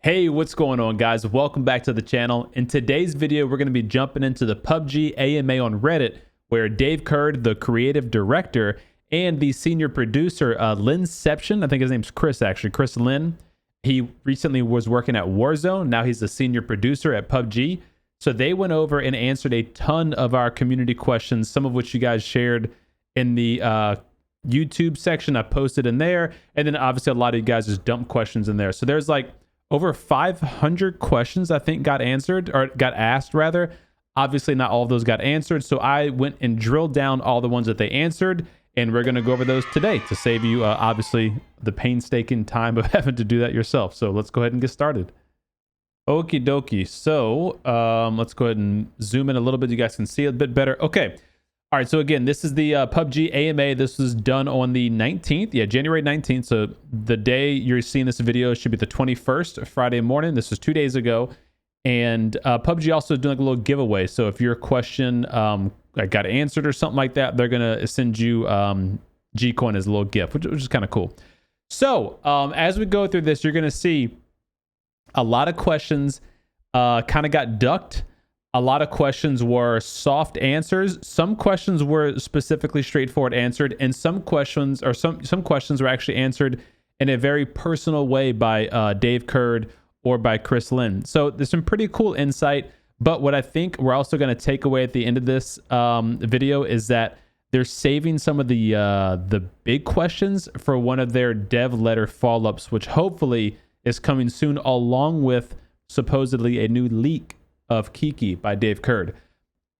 Hey, what's going on, guys? Welcome back to the channel. In today's video, we're going to be jumping into the PUBG AMA on Reddit, where Dave Curd, the creative director, and the senior producer, Linception, I think his name's Chris, actually, Chris Lin. He recently was working at Warzone. Now he's a senior producer at PUBG. So they went over and answered a ton of our community questions, some of which you guys shared in the YouTube section. I posted in there. And then obviously a lot of you guys just dumped questions in there. So there's like over 500 questions I think got answered, or got asked rather. Obviously not all of those got answered, so I went and drilled down all the ones that they answered, and we're going to go over those today to save you obviously the painstaking time of having to do that yourself. So let's go ahead and get started. Okie dokie. So let's go ahead and zoom in a little bit. You guys can see it a bit better. Okay. All right, so again, this is the PUBG AMA. This was done on the 19th. Yeah, January 19th. So the day you're seeing this video should be the 21st, Friday morning. This was 2 days ago. And PUBG also doing like a little giveaway. So if your question got answered or something like that, they're going to send you G-Coin as a little gift, which is kind of cool. So as we go through this, you're going to see a lot of questions kind of got ducked. A lot of questions were soft answers. Some questions were specifically straightforward answered, and some questions were actually answered in a very personal way by Dave Curd or by Chris Lin. So there's some pretty cool insight. But what I think we're also going to take away at the end of this video is that they're saving some of the big questions for one of their dev letter follow-ups, which hopefully is coming soon, along with supposedly a new leak of Kiki by Dave Curd.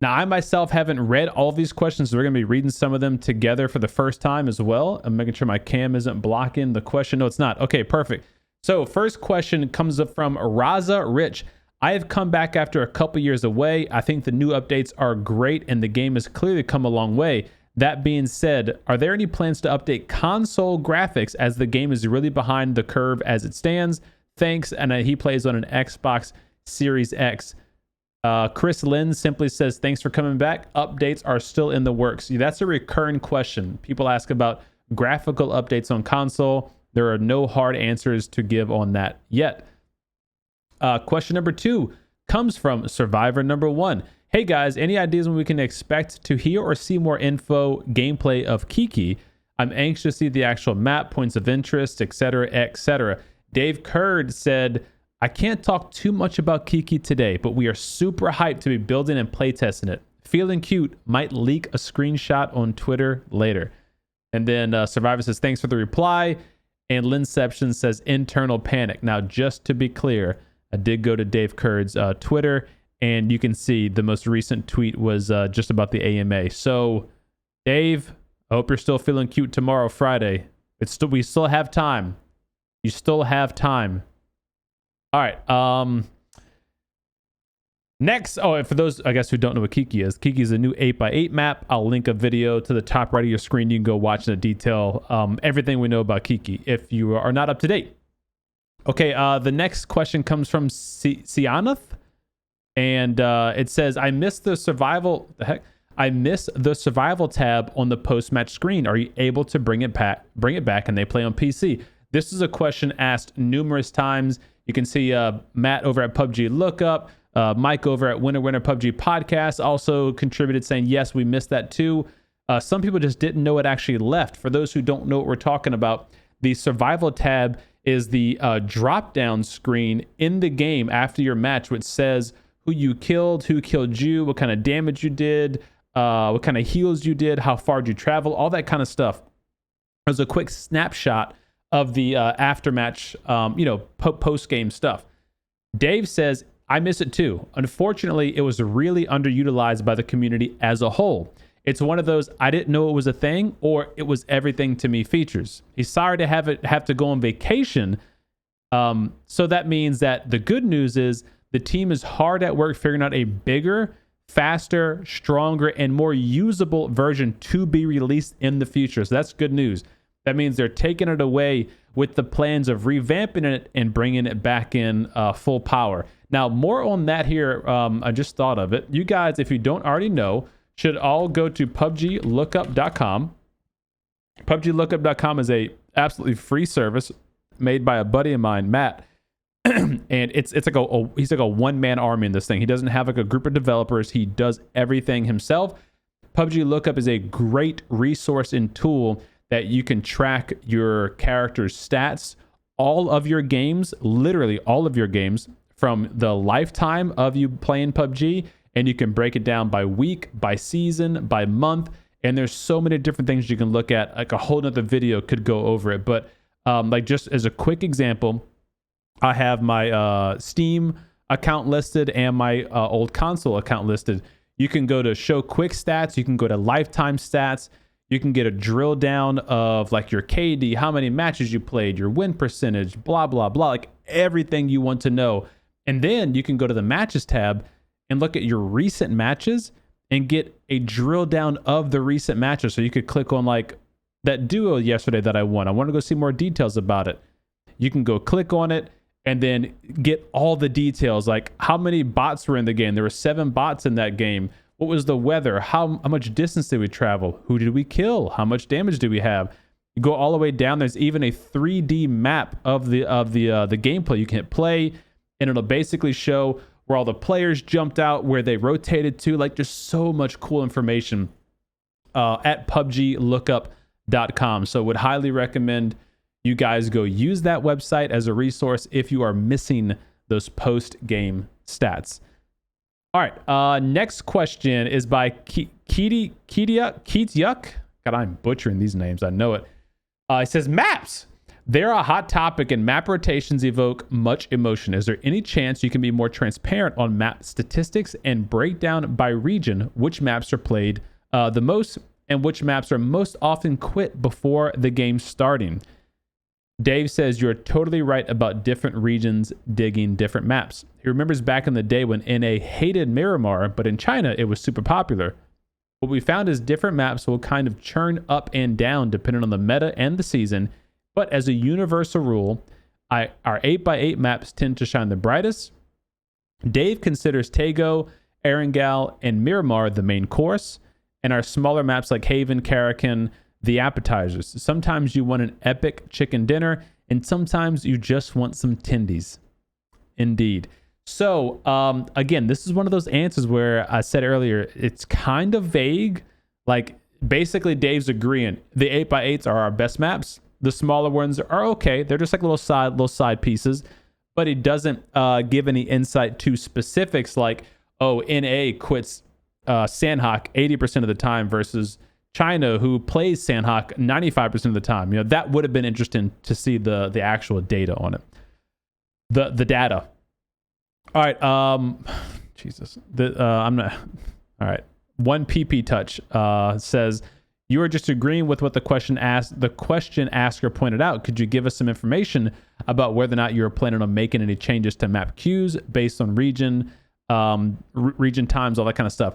Now, I myself haven't read all of these questions, so we're going to be reading some of them together for the first time as well. I'm making sure my cam isn't blocking the question. No, it's not. Okay, perfect. So first question comes up from Raza Rich. I have come back after a couple years away. I think the new updates are great, and the game has clearly come a long way. That being said, are there any plans to update console graphics, as the game is really behind the curve as it stands? Thanks. And he plays on an Xbox Series X. Chris Lin simply says, thanks for coming back. Updates are still in the works. That's a recurring question. People ask about graphical updates on console. There are no hard answers to give on that yet. Question number 2 comes from Survivor number 1. Hey guys, any ideas when we can expect to hear or see more info gameplay of Kiki? I'm anxious to see the actual map, points of interest, etc., etc. Dave Curd said, I can't talk too much about Kiki today, but we are super hyped to be building and playtesting it. Feeling cute, might leak a screenshot on Twitter later. And then Survivor says, thanks for the reply. And Linception says, internal panic. Now, just to be clear, I did go to Dave Curd's Twitter, and you can see the most recent tweet was just about the AMA. So, Dave, I hope you're still feeling cute tomorrow, Friday. We still have time. You still have time. All right. Next, for those, I guess, who don't know what Kiki is, Kiki is a new 8x8 map. I'll link a video to the top right of your screen. You can go watch in detail everything we know about Kiki if you are not up to date. Okay, the next question comes from Sianath, and it says, I missed the survival. I miss the survival tab on the post-match screen. Are you able to bring it back? And they play on PC. This is a question asked numerous times. You can see Matt over at PUBGLOOKUP, Mike over at Winner PUBG Podcast also contributed saying, yes, we missed that too. Some people just didn't know it actually left. For those who don't know what we're talking about, the survival tab is the drop-down screen in the game after your match, which says who you killed, who killed you, what kind of damage you did, what kind of heals you did, how far did you travel, all that kind of stuff. There's a quick snapshot of the aftermatch, post-game stuff. Dave says, I miss it too. Unfortunately, it was really underutilized by the community as a whole. It's one of those, I didn't know it was a thing, or it was everything to me features. He's sorry to have to go on vacation. So that means that the good news is the team is hard at work figuring out a bigger, faster, stronger, and more usable version to be released in the future. So that's good news. That means they're taking it away with the plans of revamping it and bringing it back in full power. Now, more on that here. I just thought of it. You guys, if you don't already know, should all go to PUBGLOOKUP.com. PUBGLOOKUP.com is a absolutely free service made by a buddy of mine, Matt. and it's like he's like a one-man army in this thing. He doesn't have like a group of developers. He does everything himself. PUBG Lookup is a great resource and tool that you can track your character's stats, all of your games, literally all of your games from the lifetime of you playing PUBG, and you can break it down by week, by season, by month, and there's so many different things you can look at. Like a whole nother video could go over it, but like just as a quick example, I have my Steam account listed and my old console account listed. You can go to show quick stats. You can go to lifetime stats. You can get a drill down of like your KD, how many matches you played, your win percentage, blah, blah, blah, like everything you want to know. And then you can go to the matches tab and look at your recent matches and get a drill down of the recent matches. So you could click on like that duo yesterday that I won. I want to go see more details about it. You can go click on it and then get all the details, like how many bots were in the game. There were 7 bots in that game. What was the weather? How much distance did we travel? Who did we kill? How much damage did we have? You go all the way down. There's even a 3D map of the gameplay. You can hit play, and it'll basically show where all the players jumped out, where they rotated to. Like, just so much cool information at PUBGLookup.com. So would highly recommend you guys go use that website as a resource if you are missing those post-game stats. All right, next question is by Kiki. God, I'm butchering these names. I know it. It says, maps. They're a hot topic and map rotations evoke much emotion. Is there any chance you can be more transparent on map statistics and break down by region which maps are played the most and which maps are most often quit before the game starting? Dave says, you're totally right about different regions digging different maps. He remembers back in the day when NA hated Miramar, but in China it was super popular. What we found is different maps will kind of churn up and down depending on the meta and the season, but as a universal rule, our 8x8 maps tend to shine the brightest. Dave considers Tago, Erangel, and Miramar the main course, and our smaller maps like Haven, Karakin, the appetizers. Sometimes you want an epic chicken dinner, and sometimes you just want some tendies. Indeed. So, again, this is one of those answers where I said earlier, it's kind of vague. Like, basically, Dave's agreeing. The 8x8s are our best maps. The smaller ones are okay. They're just like little side pieces. But it doesn't give any insight to specifics like, oh, NA quits Sandhawk 80% of the time versus China, who plays Sandhawk 95% of the time. You know, that would have been interesting to see the actual data on it. The data. All right. Jesus. I'm not. All right. One PP touch says, you are just agreeing with what the question asker pointed out. Could you give us some information about whether or not you're planning on making any changes to map queues based on region, region times, all that kind of stuff?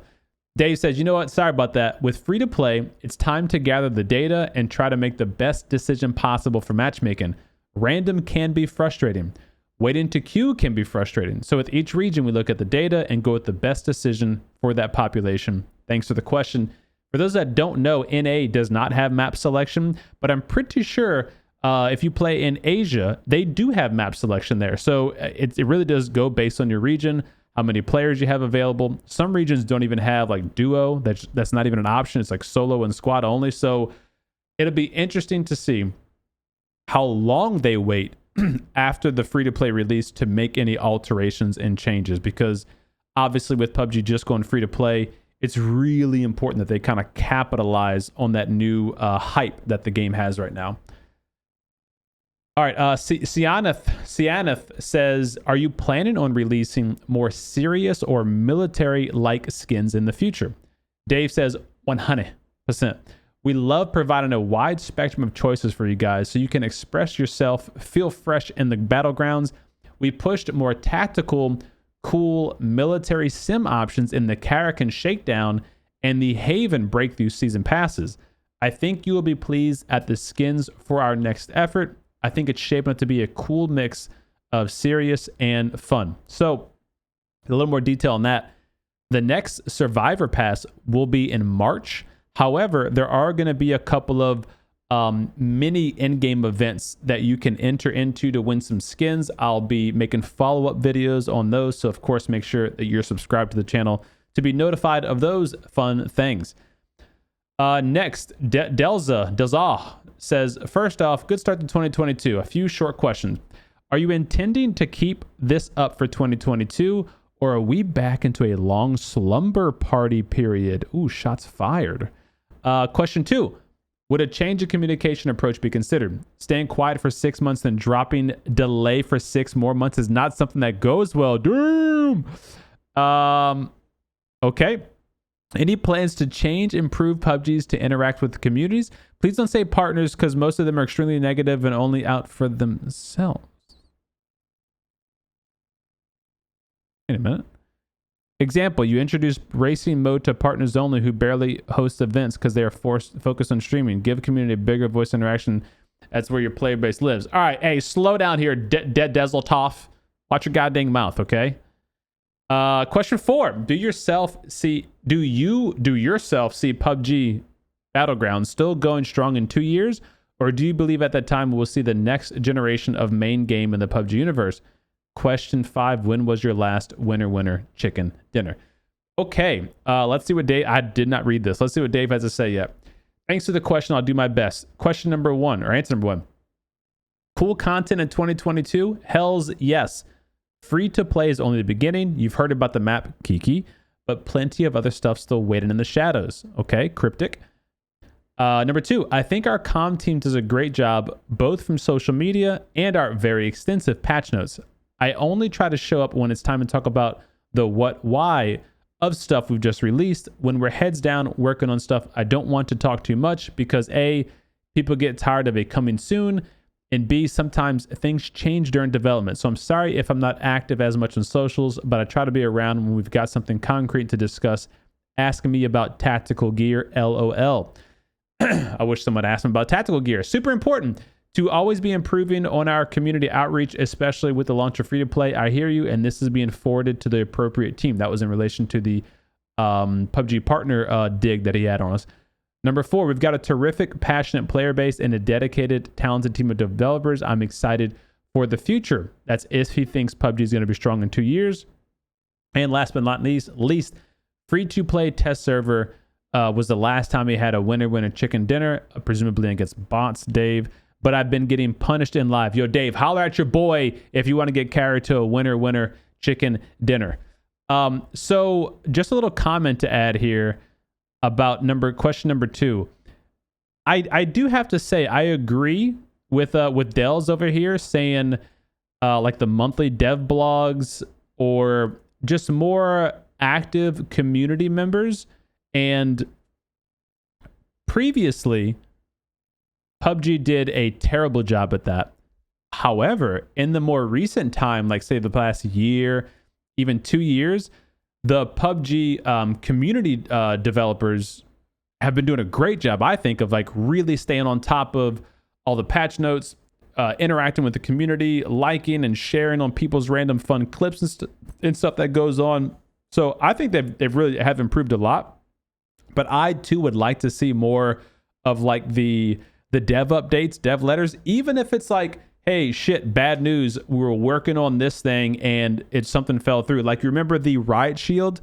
Dave says, you know what? Sorry about that. With free to play, it's time to gather the data and try to make the best decision possible for matchmaking. Random can be frustrating. Waiting to queue can be frustrating. So with each region, we look at the data and go with the best decision for that population. Thanks for the question. For those that don't know, NA does not have map selection, but I'm pretty sure if you play in Asia, they do have map selection there. So it really does go based on your region, how many players you have available. Some regions don't even have like duo. That's not even an option. It's like solo and squad only. So it'll be interesting to see how long they wait after the free-to-play release to make any alterations and changes, because obviously with PUBG just going free-to-play, it's really important that they kind of capitalize on that new hype that the game has right now. All right, Sianath says, are you planning on releasing more serious or military-like skins in the future? Dave says, 100%. We love providing a wide spectrum of choices for you guys so you can express yourself, feel fresh in the battlegrounds. We pushed more tactical, cool military sim options in the Karakin Shakedown and the Haven Breakthrough Season Passes. I think you will be pleased at the skins for our next effort. I think it's shaping up to be a cool mix of serious and fun. So, a little more detail on that. The next Survivor Pass will be in March. However, there are going to be a couple of mini in-game events that you can enter into to win some skins. I'll be making follow-up videos on those, so of course make sure that you're subscribed to the channel to be notified of those fun things. Next, Delza says, first off, good start to 2022. A few short questions. Are you intending to keep this up for 2022, or are we back into a long slumber party period? Ooh, shots fired. Question 2. Would a change of communication approach be considered? Staying quiet for 6 months and dropping delay for 6 more months is not something that goes well. Damn. Okay. Any plans to change, improve PUBGs to interact with the communities? Please don't say partners, because most of them are extremely negative and only out for themselves. Wait a minute. Example, you introduce racing mode to partners only who barely host events because they are focused on streaming. Give community a bigger voice interaction. That's where your player base lives. All right, hey, slow down here, Dead Dezeltoff. Watch your goddamn mouth, okay? Question 4. Do you yourself see PUBG Battlegrounds still going strong in 2 years? Or do you believe at that time we'll see the next generation of main game in the PUBG universe? Question 5. When was your last winner chicken dinner? Okay, let's see what Dave... I did not read this. Let's see what Dave has to say yet. Thanks for the question. I'll do my best. Question number 1, or answer number 1. Cool content in 2022? Hells yes. Free to play is only the beginning. You've heard about the map Kiki, but plenty of other stuff still waiting in the shadows. Okay, cryptic. Number 2, I think our comm team does a great job, both from social media and our very extensive patch notes. I only try to show up when it's time to talk about the what, why of stuff we've just released. When we're heads down working on stuff, I don't want to talk too much because A, people get tired of it coming soon, and B, sometimes things change during development. So I'm sorry if I'm not active as much on socials, but I try to be around when we've got something concrete to discuss. Asking me about tactical gear, LOL. I wish someone asked me about tactical gear. Super important to always be improving on our community outreach, especially with the launch of free-to-play. I hear you, and this is being forwarded to the appropriate team. That was in relation to the PUBG partner dig that he had on us. Number 4, we've got a terrific, passionate player base and a dedicated, talented team of developers. I'm excited for the future. That's if he thinks PUBG is going to be strong in 2 years. And last but not least, free-to-play test server was the last time he had a winner chicken dinner, presumably against bots, Dave. But I've been getting punished in live. Yo, Dave, holler at your boy if you want to get carried to a winner chicken dinner. So just a little comment to add here about question number 2. I do have to say I agree with Dells over here saying like the monthly dev blogs or just more active community members. And previously, PUBG did a terrible job at that. However, in the more recent time, like say the past year, even 2 years, the PUBG community developers have been doing a great job, I think, of like really staying on top of all the patch notes, interacting with the community, liking and sharing on people's random fun clips and stuff that goes on. So I think they've really have improved a lot. But I too would like to see more of like the dev updates, dev letters, even if it's like, hey, shit, bad news. We were working on this thing and something fell through. Like, you remember the riot shield?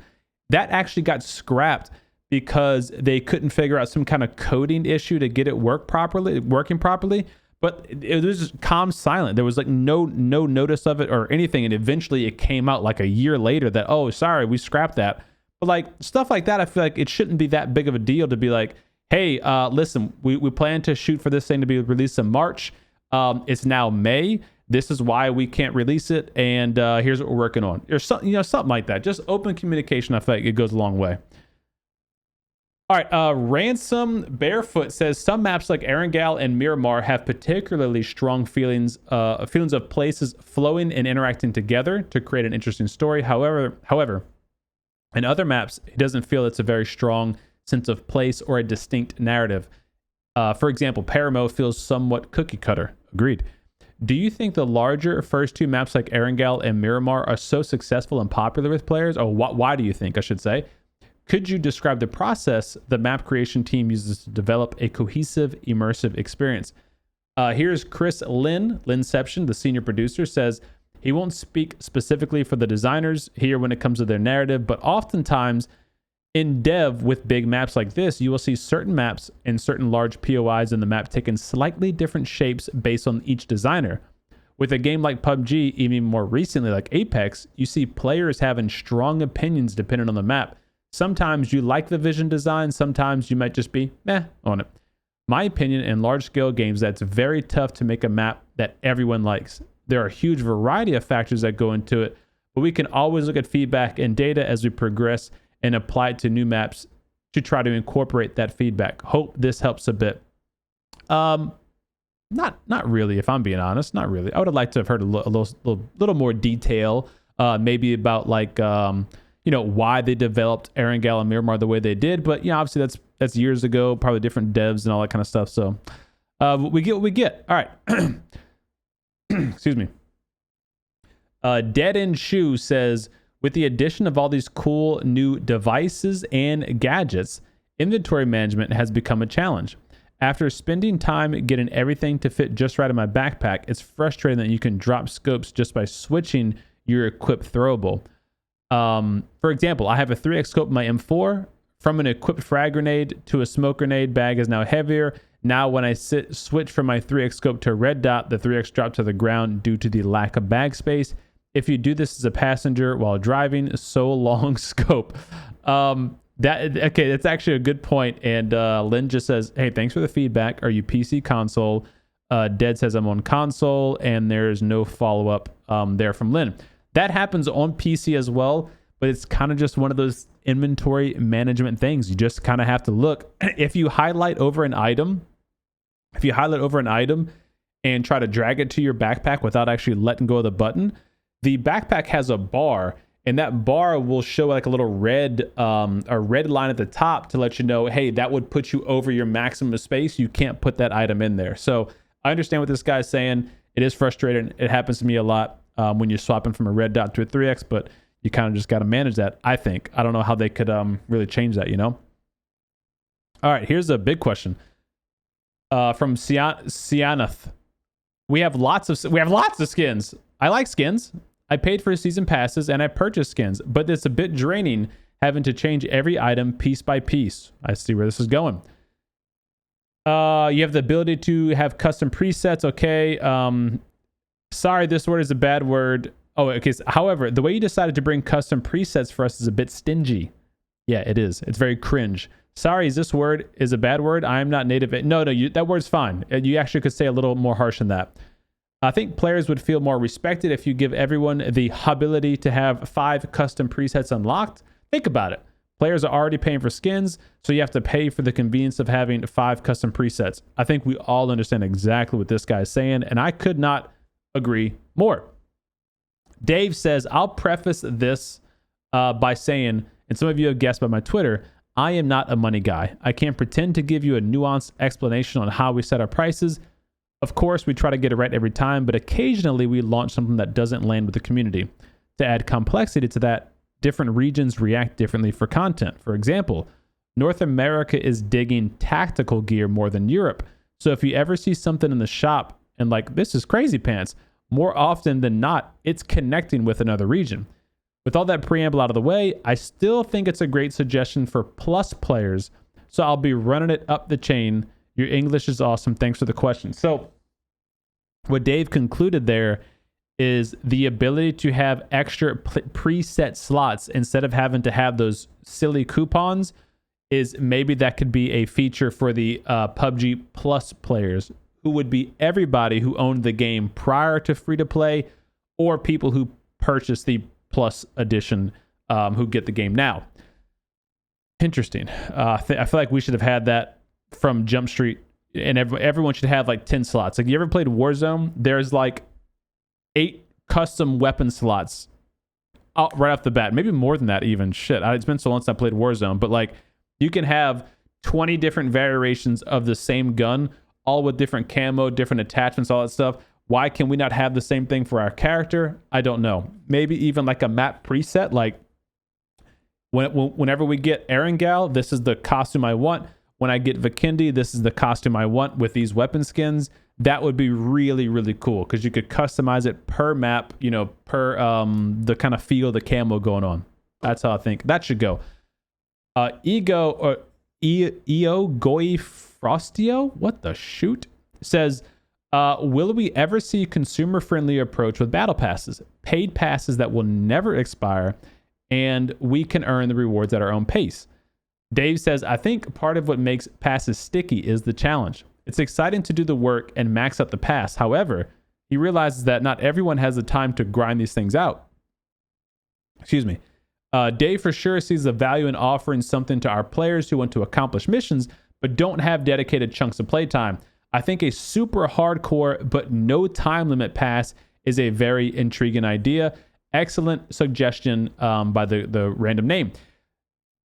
That actually got scrapped because they couldn't figure out some kind of coding issue to get it working properly. But it was just calm silent. There was like no notice of it or anything. And eventually it came out like a year later that, oh, sorry, we scrapped that. But like stuff like that, I feel like it shouldn't be that big of a deal to be like, hey, listen, we plan to shoot for this thing to be released in March. It's now May. This is why we can't release it. And here's what we're working on. Or something, something like that. Just open communication. I feel like it goes a long way. All right. Ransom Barefoot says some maps like Erangel and Miramar have particularly strong feelings of places flowing and interacting together to create an interesting story. However, in other maps, he doesn't feel it's a very strong sense of place or a distinct narrative. For example, Paramo feels somewhat cookie cutter. Agreed. Do you think the larger first 2 maps like Erangel and Miramar are so successful and popular with players? Or why do you think, I should say? Could you describe the process the map creation team uses to develop a cohesive, immersive experience? Here's Chris Linception, the senior producer, says he won't speak specifically for the designers here when it comes to their narrative, but oftentimes in dev with big maps like this, you will see certain maps and certain large POIs in the map taking slightly different shapes based on each designer. With a game like PUBG, even more recently like Apex, you see players having strong opinions depending on the map. Sometimes you like the vision design, sometimes you might just be meh on it. My opinion, in large-scale games, that's very tough to make a map that everyone likes. There are a huge variety of factors that go into it, but we can always look at feedback and data as we progress and apply it to new maps to try to incorporate that feedback. Hope this helps a bit. Not really, if I'm being honest. Not really. I would have liked to have heard a little more detail, maybe about like why they developed Erangel and Miramar the way they did. But obviously that's years ago, probably different devs and all that kind of stuff. So we get what we get. All right. Excuse me. Dead End Shoe says, with the addition of all these cool new devices and gadgets, inventory management has become a challenge. After spending time getting everything to fit just right in my backpack, it's frustrating that you can drop scopes just by switching your equipped throwable. For example, I have a 3x scope in my M4. From an equipped frag grenade to a smoke grenade, bag is now heavier. Now when I switch from my 3x scope to a red dot, the 3x dropped to the ground due to the lack of bag space. If you do this as a passenger while driving, so long scope. That's actually a good point. And Lynn just says, hey, thanks for the feedback. Are you PC console? Dead says I'm on console, and there's no follow-up there from Lynn. That happens on PC as well, but it's kind of just one of those inventory management things. You just kind of have to look. If you highlight over an item and try to drag it to your backpack without actually letting go of the button, the backpack has a bar, and that bar will show like a little red line at the top to let you know, hey, that would put you over your maximum space. You can't put that item in there. So I understand what this guy's saying. It is frustrating. It happens to me a lot when you're swapping from a red dot to a 3x, but you kind of just got to manage that, I think. I don't know how they could really change that, All right, here's a big question from Sianath. We have lots of skins. I like skins. I paid for season passes and I purchased skins, but it's a bit draining having to change every item piece by piece. I see where this is going. You have the ability to have custom presets. Okay. Sorry, this word is a bad word. Oh, okay. However, the way you decided to bring custom presets for us is a bit stingy. Yeah, it is. It's very cringe. Sorry, this word is a bad word. I am not native. No, that word's fine. You actually could say a little more harsh than that. I think players would feel more respected if you give everyone the ability to have 5 custom presets unlocked. Think about it. Players are already paying for skins, so you have to pay for the convenience of having 5 custom presets. I think we all understand exactly what this guy is saying, and I could not agree more. Dave says, I'll preface this by saying, and some of you have guessed by my Twitter, I am not a money guy. I can't pretend to give you a nuanced explanation on how we set our prices. Of course, we try to get it right every time, but occasionally we launch something that doesn't land with the community. To add complexity to that, different regions react differently for content. For example, North America is digging tactical gear more than Europe. So if you ever see something in the shop and like, this is crazy pants, more often than not, it's connecting with another region. With all that preamble out of the way, I still think it's a great suggestion for plus players. So I'll be running it up the chain. Your English is awesome. Thanks for the question. So what Dave concluded there is the ability to have extra preset slots instead of having to have those silly coupons is maybe that could be a feature for the PUBG Plus players, who would be everybody who owned the game prior to free to play or people who purchased the Plus edition who get the game now. Interesting. I feel like we should have had that from Jump Street, and everyone should have like 10 slots. Like, you ever played Warzone? There's like 8 custom weapon slots right off the bat, maybe more than that even. Shit, it's been so long since I played Warzone, but like, you can have 20 different variations of the same gun, all with different camo, different attachments, all that stuff. Why can we not have the same thing for our character? I don't know. Maybe even like a map preset, like Whenever we get Erangel, this is the costume I want. When I get Vikendi, this is the costume I want with these weapon skins. That would be really, really cool because you could customize it per map, you know, per the kind of feel the camo going on. That's how I think that should go. Ego Goi Frostio, what the shoot? Says, will we ever see a consumer-friendly approach with battle passes? Paid passes that will never expire, and we can earn the rewards at our own pace. Dave says, I think part of what makes passes sticky is the challenge. It's exciting to do the work and max out the pass. However, he realizes that not everyone has the time to grind these things out. Excuse me. Dave for sure sees the value in offering something to our players who want to accomplish missions but don't have dedicated chunks of playtime. I think a super hardcore but no time limit pass is a very intriguing idea. Excellent suggestion by the random name.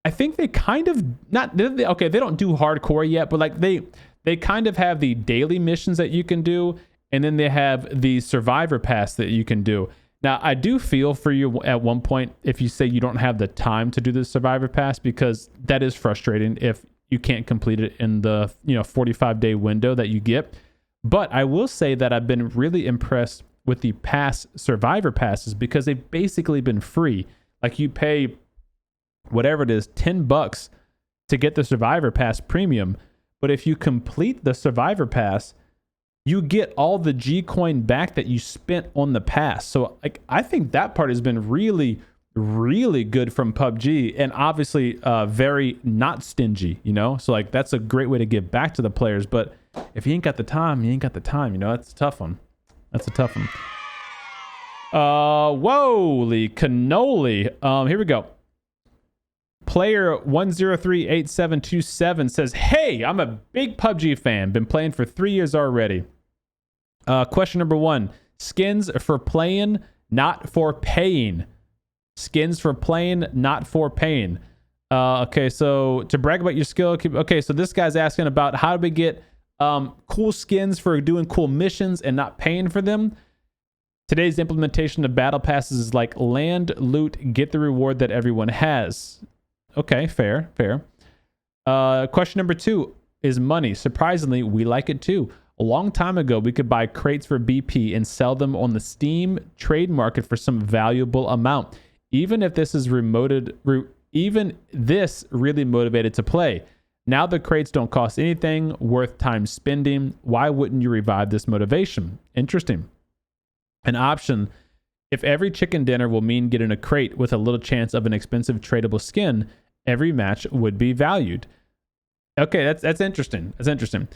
I think they kind of okay, they don't do hardcore yet, but like they kind of have the daily missions that you can do, and then they have the survivor pass that you can do. Now, I do feel for you at one point if you say you don't have the time to do the survivor pass, because that is frustrating if you can't complete it in the 45-day window that you get. But I will say that I've been really impressed with the past survivor passes because they've basically been free. Like you pay whatever it is, $10 to get the survivor pass premium. But if you complete the survivor pass, you get all the G coin back that you spent on the pass. So like, I think that part has been really, really good from PUBG, and obviously very not stingy, So like, that's a great way to give back to the players. But if you ain't got the time, you ain't got the time, That's a tough one. That's a tough one. Whoa, cannoli. Here we go. Player 1038727 says, hey, I'm a big PUBG fan. Been playing for 3 years already. Question number 1. Skins for playing, not for paying. Skins for playing, not for paying. Okay, so to brag about your skill. Okay, so this guy's asking about how do we get cool skins for doing cool missions and not paying for them. Today's implementation of battle passes is like land, loot, get the reward that everyone has. Okay, fair. Question number 2 is money. Surprisingly, we like it too. A long time ago, we could buy crates for BP and sell them on the Steam trade market for some valuable amount. Even if this is really motivated to play. Now the crates don't cost anything worth time spending. Why wouldn't you revive this motivation? Interesting. An option. If every chicken dinner will mean getting a crate with a little chance of an expensive tradable skin, every match would be valued. Okay, that's interesting. That's interesting.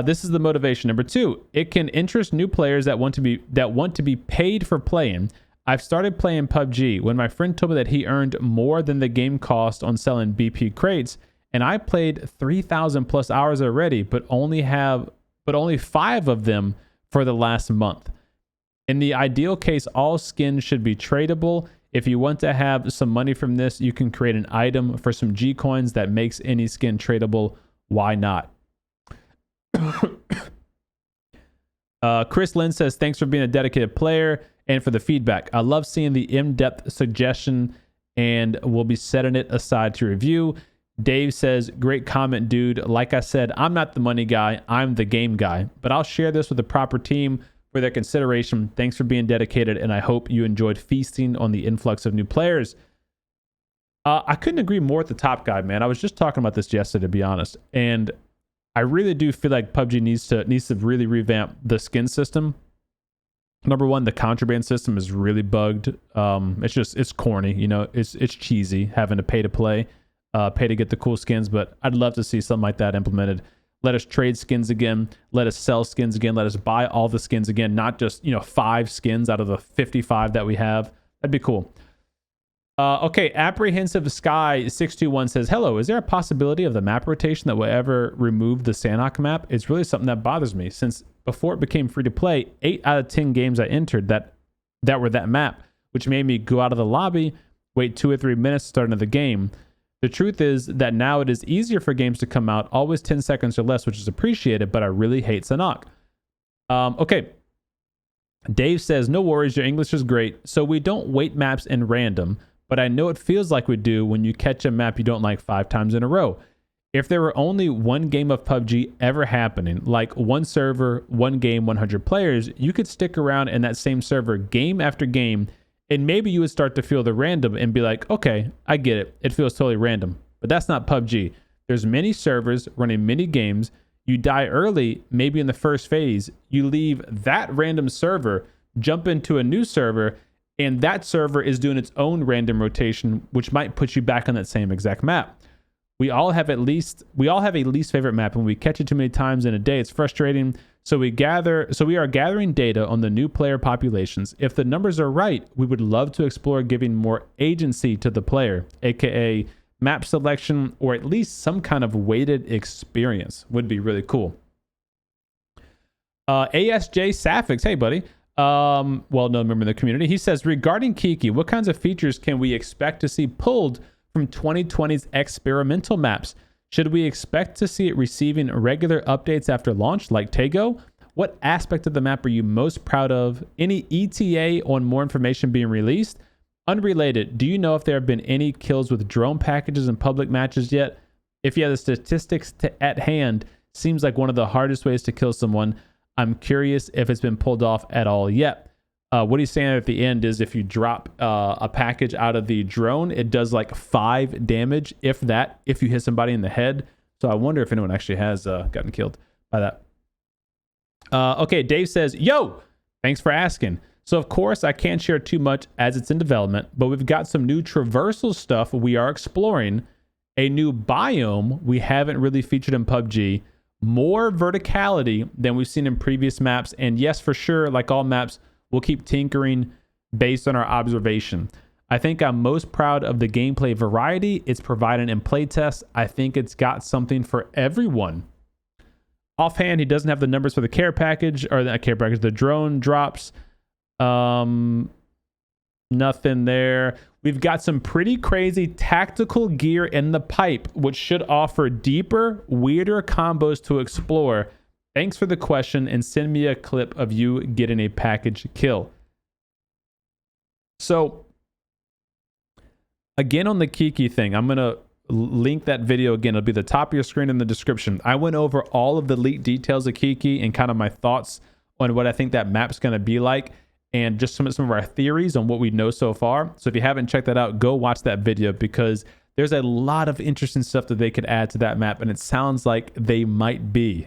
This is the motivation. Number 2, it can interest new players that want to be paid for playing. I've started playing PUBG when my friend told me that he earned more than the game cost on selling BP crates, and I played 3,000 plus hours already, but only 5 of them for the last month. In the ideal case, all skins should be tradable. If you want to have some money from this, you can create an item for some G coins that makes any skin tradable. Why not? Chris Lynn says, thanks for being a dedicated player and for the feedback. I love seeing the in-depth suggestion and we'll be setting it aside to review. Dave says, great comment, dude. Like I said, I'm not the money guy. I'm the game guy, but I'll share this with the proper team for their consideration. Thanks for being dedicated, and I hope you enjoyed feasting on the influx of new players. I couldn't agree more with the top guy, man. I was just talking about this yesterday, to be honest, and I really do feel like PUBG needs to really revamp the skin system. Number 1, the contraband system is really bugged. It's corny, it's cheesy having to pay to play, pay to get the cool skins, but I'd love to see something like that implemented. Let us trade skins again. Let us sell skins again. Let us buy all the skins again, not just 5 skins out of the 55 that we have. That'd be cool. Okay, Apprehensive Sky 621 says, hello, is there a possibility of the map rotation that will ever remove the Sanhok map? It's really something that bothers me, since before it became free to play, 8 out of 10 games I entered that were that map, which made me go out of the lobby, wait 2 or 3 minutes to start another game. The truth is that now it is easier for games to come out, always 10 seconds or less, which is appreciated, but I really hate Sanhok. Okay. Dave says, no worries, your English is great. So we don't weight maps in random, but I know it feels like we do when you catch a map you don't like 5 times in a row. If there were only one game of PUBG ever happening, like one server, one game, 100 players, you could stick around in that same server game after game, and maybe you would start to feel the random and be like, okay, I get it. It feels totally random. But that's not PUBG. There's many servers running many games. You die early, maybe in the first phase. You leave that random server, jump into a new server, and that server is doing its own random rotation, which might put you back on that same exact map. We all have a least favorite map, and we catch it too many times in a day. It's frustrating. So we are gathering data on the new player populations. If the numbers are right, we would love to explore giving more agency to the player, aka map selection, or at least some kind of weighted experience would be really cool. ASJ Sapphics, hey buddy. Well-known member in the community. He says, regarding Kiki, what kinds of features can we expect to see pulled from 2020's experimental maps? Should we expect to see it receiving regular updates after launch like Tego? What aspect of the map are you most proud of? Any ETA on more information being released? Unrelated, do you know if there have been any kills with drone packages in public matches yet? If you have the statistics at hand, seems like one of the hardest ways to kill someone. I'm curious if it's been pulled off at all yet. What he's saying at the end is if you drop a package out of the drone, it does like 5 damage, if that, if you hit somebody in the head. So I wonder if anyone actually has gotten killed by that. Okay, Dave says, yo, thanks for asking. So of course I can't share too much as it's in development, but we've got some new traversal stuff we are exploring, a new biome we haven't really featured in PUBG, more verticality than we've seen in previous maps, and yes, for sure, like all maps, we'll keep tinkering based on our observation. I think I'm most proud of the gameplay variety it's providing in playtest. I think it's got something for everyone. Offhand, he doesn't have the numbers for the care package, or the care package, the drone drops. Nothing there. We've got some pretty crazy tactical gear in the pipe, which should offer deeper, weirder combos to explore. Thanks for the question, and send me a clip of you getting a package kill. So, again on the Kiki thing, I'm going to link that video again. It'll be the top of your screen in the description. I went over all of the leaked details of Kiki and kind of my thoughts on what I think that map's going to be like, and just some of our theories on what we know so far. So if you haven't checked that out, go watch that video, because there's a lot of interesting stuff that they could add to that map, and it sounds like they might be.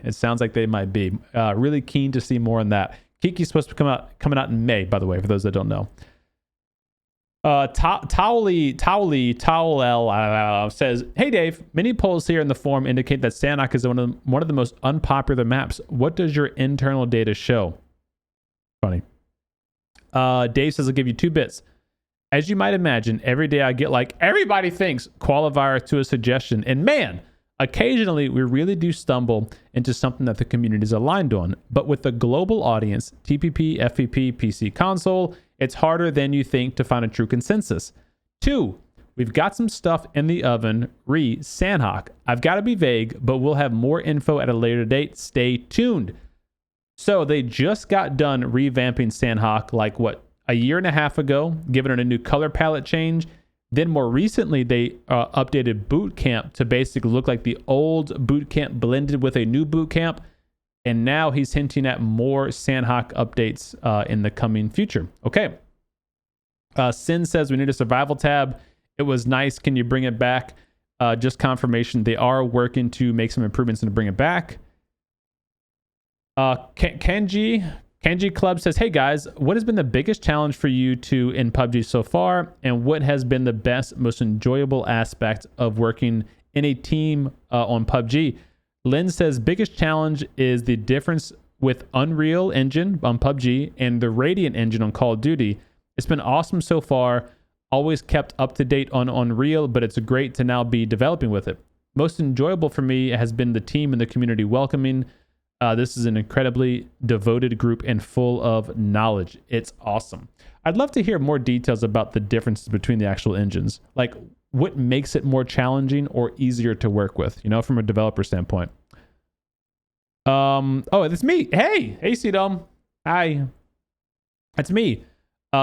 Really keen to see more on that. Kiki's supposed to be coming out in May, by the way, for those that don't know. Towel says, hey Dave, many polls here in the forum indicate that Sandhawk is one of the most unpopular maps. What does your internal data show? Funny. Dave says, I'll give you 2 bits. As you might imagine, every day I get like, everybody thinks qualifier to a suggestion. And man, occasionally we really do stumble into something that the community is aligned on. But with the global audience, TPP, FPP, PC console, it's harder than you think to find a true consensus. 2, we've got some stuff in the oven, Sandhawk. I've got to be vague, but we'll have more info at a later date. Stay tuned. So they just got done revamping Sandhawk like what? A year and a half ago, giving it a new color palette change. Then more recently, they updated Boot Camp to basically look like the old Boot Camp blended with a new Boot Camp. And now he's hinting at more Sandhawk updates in the coming future. Okay. Sin says we need a survival tab. It was nice. Can you bring it back? Just confirmation. They are working to make some improvements and to bring it back. Kenji Club says, hey guys, what has been the biggest challenge for you two in PUBG so far? And what has been the best, most enjoyable aspect of working in a team on PUBG? Lynn says, biggest challenge is the difference with Unreal Engine on PUBG and the Radiant Engine on Call of Duty. It's been awesome so far. Always kept up to date on Unreal, but it's great to now be developing with it. Most enjoyable for me has been the team and the community welcoming. This is an incredibly devoted group and full of knowledge. It's awesome. I'd love to hear more details about the differences between the actual engines. Like what makes it more challenging or easier to work with, you know, from a developer standpoint. Oh, it's me. Hey CDome. Hi. It's me.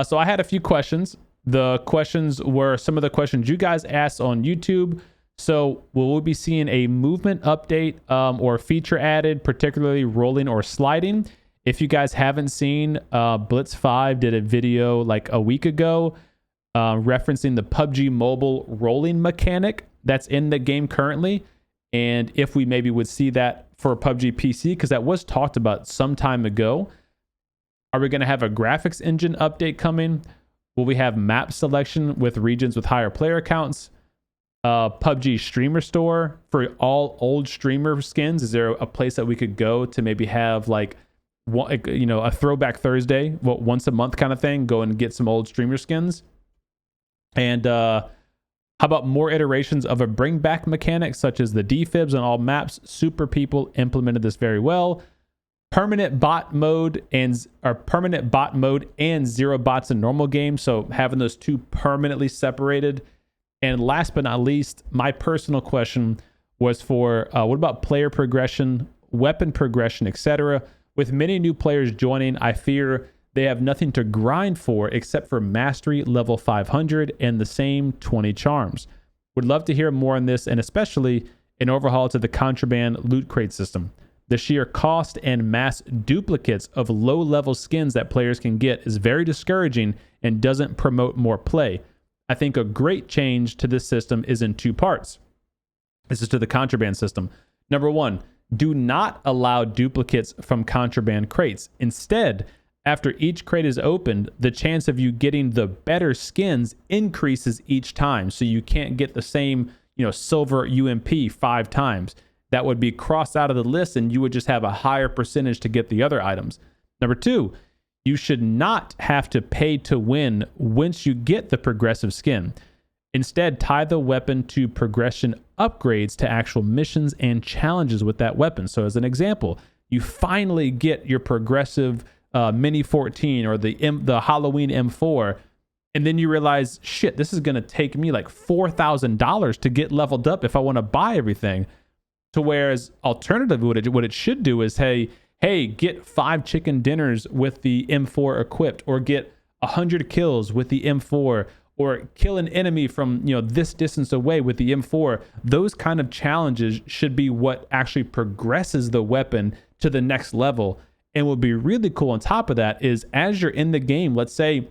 So I had a few questions The questions were some of the questions you guys asked on YouTube. So will we be seeing a movement update or feature added, particularly rolling or sliding? If you guys haven't seen, Blitz5 did a video like a week ago referencing the PUBG mobile rolling mechanic that's in the game currently. And if we maybe would see that for PUBG PC, because that was talked about some time ago. Are we going to have a graphics engine update coming? Will we have map selection with regions with higher player counts? PUBG streamer store for all old streamer skins. Is there a place that we could go to maybe have like one, you know, a throwback Thursday, once a month kind of thing? Go and get some old streamer skins. And how about more iterations of a bring back mechanic, such as the defibs on all maps? Super people implemented this very well. Permanent bot mode and zero bots in normal games. So having those two permanently separated. And last but not least, my personal question was for what about player progression, weapon progression, etc. With many new players joining, I fear they have nothing to grind for except for mastery level 500 and the same 20 charms. Would love to hear more on this, and especially an overhaul to the contraband loot crate system. The sheer cost and mass duplicates of low-level skins that players can get is very discouraging and doesn't promote more play. I think a great change to this system is in two parts. This is to the contraband system. Number one, do not allow duplicates from contraband crates. Instead, after each crate is opened, the chance of you getting the better skins increases each time. So you can't get the same, silver UMP 5 times. That would be crossed out of the list and you would just have a higher percentage to get the other items. Number two, you should not have to pay to win once you get the progressive skin. Instead, tie the weapon to progression upgrades to actual missions and challenges with that weapon. So as an example, you finally get your progressive Mini 14 or the Halloween M4, and then you realize, shit, this is going to take me like $4,000 to get leveled up if I want to buy everything. To whereas alternatively, what it should do is, hey, get 5 chicken dinners with the M4 equipped, or get 100 kills with the M4, or kill an enemy from this distance away with the M4. Those kind of challenges should be what actually progresses the weapon to the next level. And what would be really cool on top of that is, as you're in the game, let's say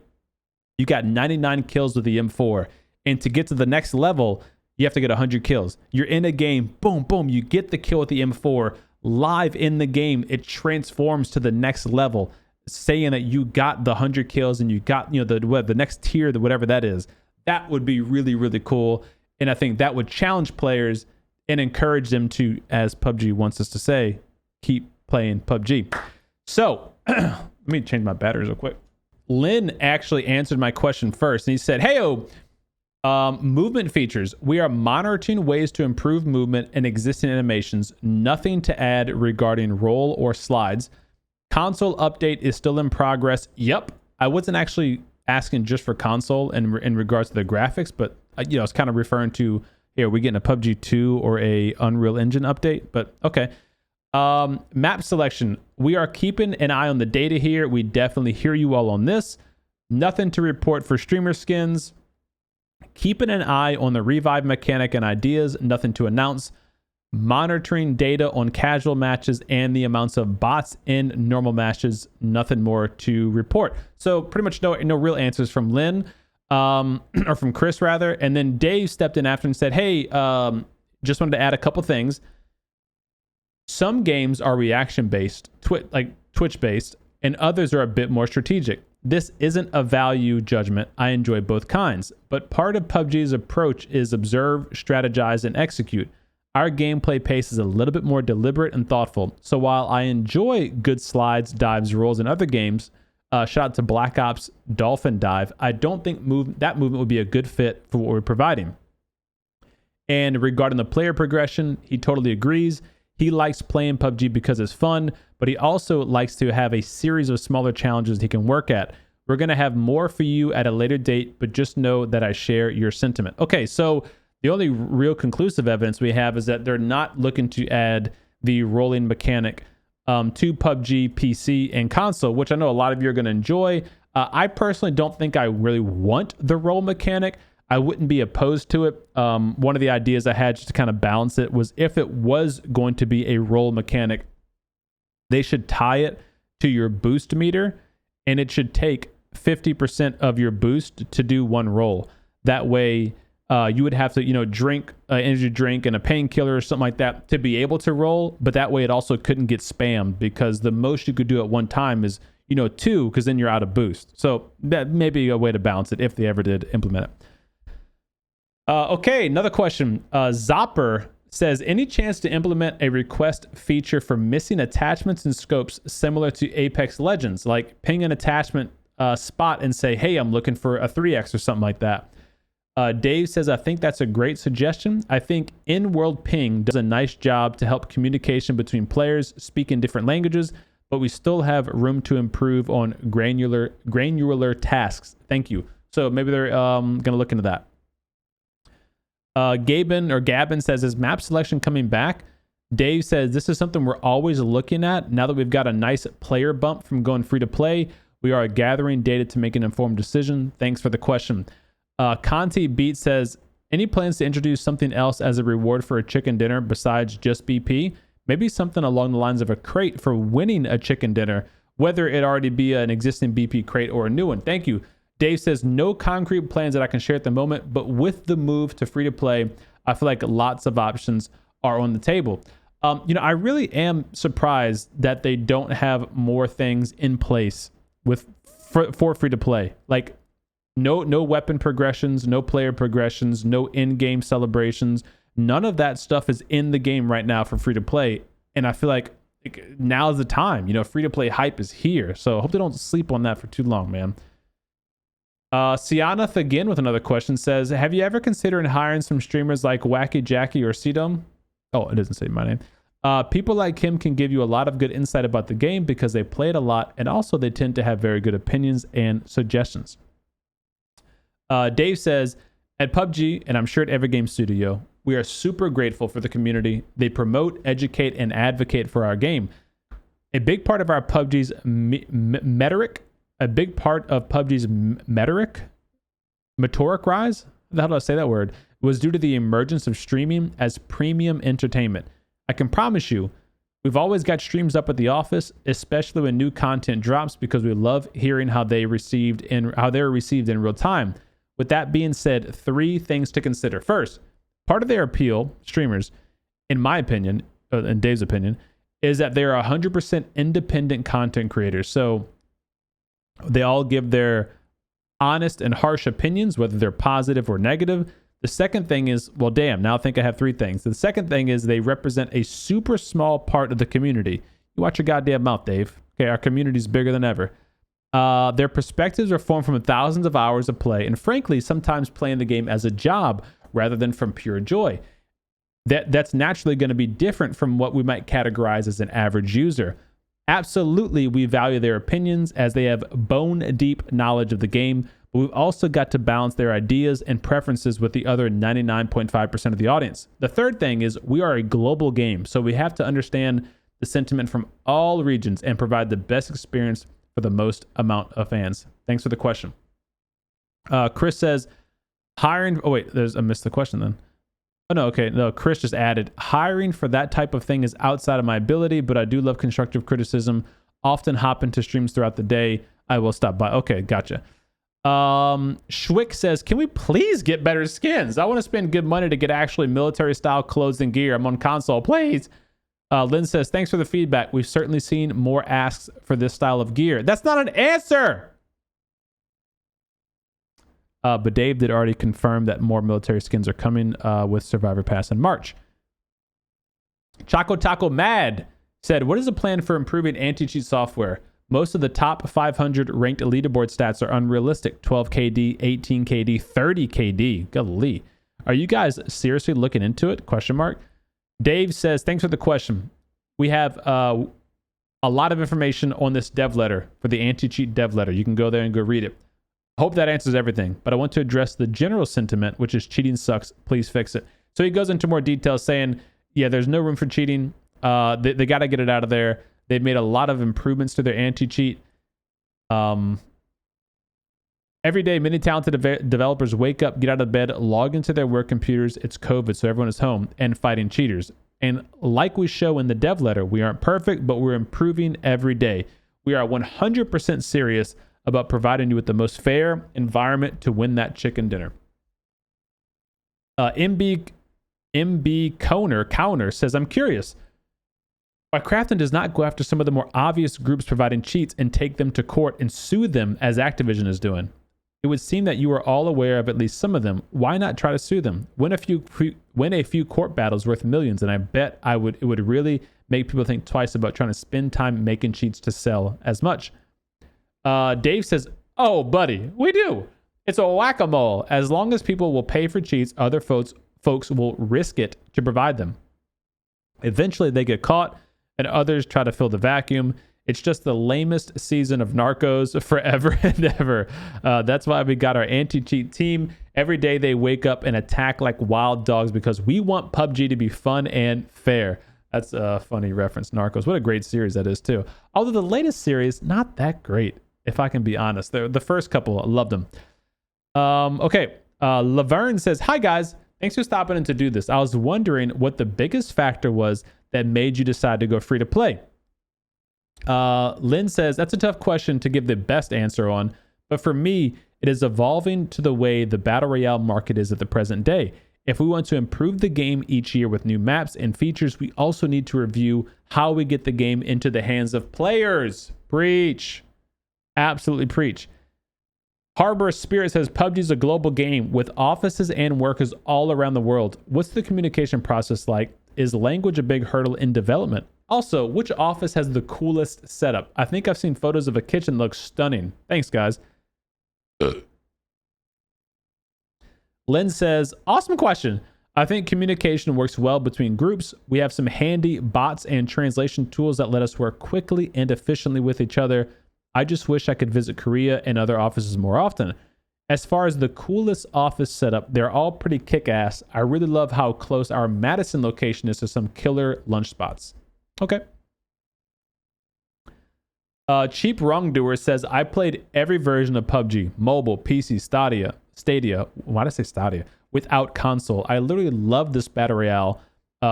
you got 99 kills with the M4, and to get to the next level, you have to get 100 kills. You're in a game, boom, boom, you get the kill with the M4. Live in the game, it transforms to the next level, saying that you got the 100 kills and you got the next tier, whatever that is. That would be really, really cool. And I think that would challenge players and encourage them to, as PUBG wants us to say, keep playing PUBG. So let me change my batteries real quick. Lynn actually answered my question first, and he said, "Heyo, movement features. We are monitoring ways to improve movement and existing animations. Nothing to add regarding roll or slides. Console update is still in progress." Yep. I wasn't actually asking just for console in regards to the graphics, but I was kind of referring to, hey, are we getting a PUBG 2 or a Unreal Engine update? But okay. Map selection. We are keeping an eye on the data here. We definitely hear you all on this. Nothing to report for streamer skins. Keeping an eye on the revive mechanic and ideas. Nothing to announce. Monitoring data on casual matches and the amounts of bots in normal matches. Nothing more to report. So pretty much no real answers from Lynn, or from Chris rather. And then Dave stepped in after and said, "Hey, just wanted to add a couple things. Some games are reaction based, Twitch based, and others are a bit more strategic. This isn't a value judgment. I enjoy both kinds, but part of PUBG's approach is observe, strategize, and execute. Our gameplay pace is a little bit more deliberate and thoughtful. So while I enjoy good slides, dives, rolls in other games, shout out to Black Ops Dolphin Dive, I don't think that movement would be a good fit for what we're providing." And regarding the player progression, he totally agrees. He likes playing PUBG because it's fun, but he also likes to have a series of smaller challenges he can work at. We're going to have more for you at a later date, but just know that I share your sentiment. Okay, so the only real conclusive evidence we have is that they're not looking to add the rolling mechanic to PUBG PC and console, which I know a lot of you are going to enjoy. I personally don't think I really want the role mechanic. I wouldn't be opposed to it. One of the ideas I had just to kind of balance it was if it was going to be a role mechanic, they should tie it to your boost meter, and it should take 50% of your boost to do one roll. That way, you would have to, drink an energy drink and a painkiller or something like that to be able to roll. But that way, it also couldn't get spammed, because the most you could do at one time is, 2, because then you're out of boost. So that may be a way to balance it if they ever did implement it. Okay, another question. Zopper says, any chance to implement a request feature for missing attachments and scopes similar to Apex Legends, like ping an attachment spot and say, hey, I'm looking for a 3x or something like that? Dave says, I think that's a great suggestion. I think in-world ping does a nice job to help communication between players speaking different languages, but we still have room to improve on granular tasks. Thank you. So maybe they're going to look into that. Gabin says, is map selection coming back? Dave says, this is something we're always looking at. Now that we've got a nice player bump from going free to play, we are gathering data to make an informed decision. Thanks for the question. Conti Beat says, any plans to introduce something else as a reward for a chicken dinner besides just BP? Maybe something along the lines of a crate for winning a chicken dinner, whether it already be an existing BP crate or a new one. Thank you. Dave says, no concrete plans that I can share at the moment, but with the move to free to play, I feel like lots of options are on the table. I really am surprised that they don't have more things in place for free to play. Like no weapon progressions, no player progressions, no in-game celebrations. None of that stuff is in the game right now for free to play. And I feel like now's the time. Free to play hype is here. So I hope they don't sleep on that for too long, man. Sianath again with another question says, have you ever considered hiring some streamers like Wacky, Jacky, or CDome? Oh, it doesn't say my name. People like him can give you a lot of good insight about the game because they play it a lot, and also they tend to have very good opinions and suggestions. Dave says, at PUBG, and I'm sure at every game studio, we are super grateful for the community. They promote, educate, and advocate for our game. A big part of our PUBG's metric rise, how do I say that word, was due to the emergence of streaming as premium entertainment. I can promise you, we've always got streams up at the office, especially when new content drops, because we love hearing how they're received in real time. With that being said, 3 things to consider. First, part of their appeal, streamers, in my opinion, in Dave's opinion, is that they are 100% independent content creators. So they all give their honest and harsh opinions, whether they're positive or negative. The second thing is, well, damn, now I think I have 3 things. The second thing is they represent a super small part of the community. You watch your goddamn mouth, Dave. Okay, our community is bigger than ever. Their perspectives are formed from thousands of hours of play, and frankly, sometimes playing the game as a job rather than from pure joy. That's naturally going to be different from what we might categorize as an average user. Absolutely, we value their opinions as they have bone-deep knowledge of the game, but we've also got to balance their ideas and preferences with the other 99.5% of the audience. The third thing is we are a global game, so we have to understand the sentiment from all regions and provide the best experience for the most amount of fans. Thanks for the question. Chris says, hiring... Oh, wait, I missed the question then. Oh, no, okay. No, Chris just added, hiring for that type of thing is outside of my ability, but I do love constructive criticism. Often hop into streams throughout the day. I will stop by. Okay, gotcha. Schwick says, can we please get better skins? I want to spend good money to get actually military-style clothes and gear. I'm on console, please. Lynn says, thanks for the feedback. We've certainly seen more asks for this style of gear. That's not an answer! But Dave did already confirm that more military skins are coming with Survivor Pass in March. Choco Taco Mad said, what is the plan for improving anti-cheat software? Most of the top 500 ranked leaderboard stats are unrealistic. 12 KD, 18 KD, 30 KD. Golly. Are you guys seriously looking into it? Question mark. Dave says, thanks for the question. We have a lot of information on this dev letter for the anti-cheat dev letter. You can go there and go read it. Hope that answers everything, but I want to address the general sentiment, which is cheating sucks. Please fix it. So he goes into more detail saying, yeah, there's no room for cheating. They got to get it out of there. They've made a lot of improvements to their anti-cheat. Every day, many talented developers wake up, get out of bed, log into their work computers. It's COVID, so everyone is home and fighting cheaters. And like we show in the dev letter, we aren't perfect, but we're improving every day. We are 100% serious about providing you with the most fair environment to win that chicken dinner. MB Counter says, I'm curious why Krafton does not go after some of the more obvious groups providing cheats and take them to court and sue them as Activision is doing. It would seem that you are all aware of at least some of them. Why not try to sue them? Win a few court battles worth millions, and I bet it would really make people think twice about trying to spend time making cheats to sell as much. Dave says, oh, buddy, we do. It's a whack-a-mole. As long as people will pay for cheats, other folks will risk it to provide them. Eventually, they get caught, and others try to fill the vacuum. It's just the lamest season of Narcos forever and ever. That's why we got our anti-cheat team. Every day they wake up and attack like wild dogs because we want PUBG to be fun and fair. That's a funny reference, Narcos. What a great series that is, too. Although the latest series, not that great, if I can be honest. The first couple, I loved them. Okay. Laverne says, hi, guys. Thanks for stopping in to do this. I was wondering what the biggest factor was that made you decide to go free to play. Lynn says, that's a tough question to give the best answer on, but for me, it is evolving to the way the Battle Royale market is at the present day. If we want to improve the game each year with new maps and features, we also need to review how we get the game into the hands of players. Preach. Absolutely preach. Harbor Spirit says, PUBG is a global game with offices and workers all around the world. What's the communication process like? Is language a big hurdle in development? Also, which office has the coolest setup? I think I've seen photos of a kitchen that looks stunning. Thanks, guys. Lynn says, awesome question. I think communication works well between groups. We have some handy bots and translation tools that let us work quickly and efficiently with each other. I just wish I could visit Korea and other offices more often. As far as the coolest office setup, they're all pretty kick-ass. I really love how close our Madison location is to some killer lunch spots. Okay. Cheap Wrongdoer says, I played every version of PUBG, mobile, PC, Stadia. Why did I say Stadia? Without console. I literally love this Battle Royale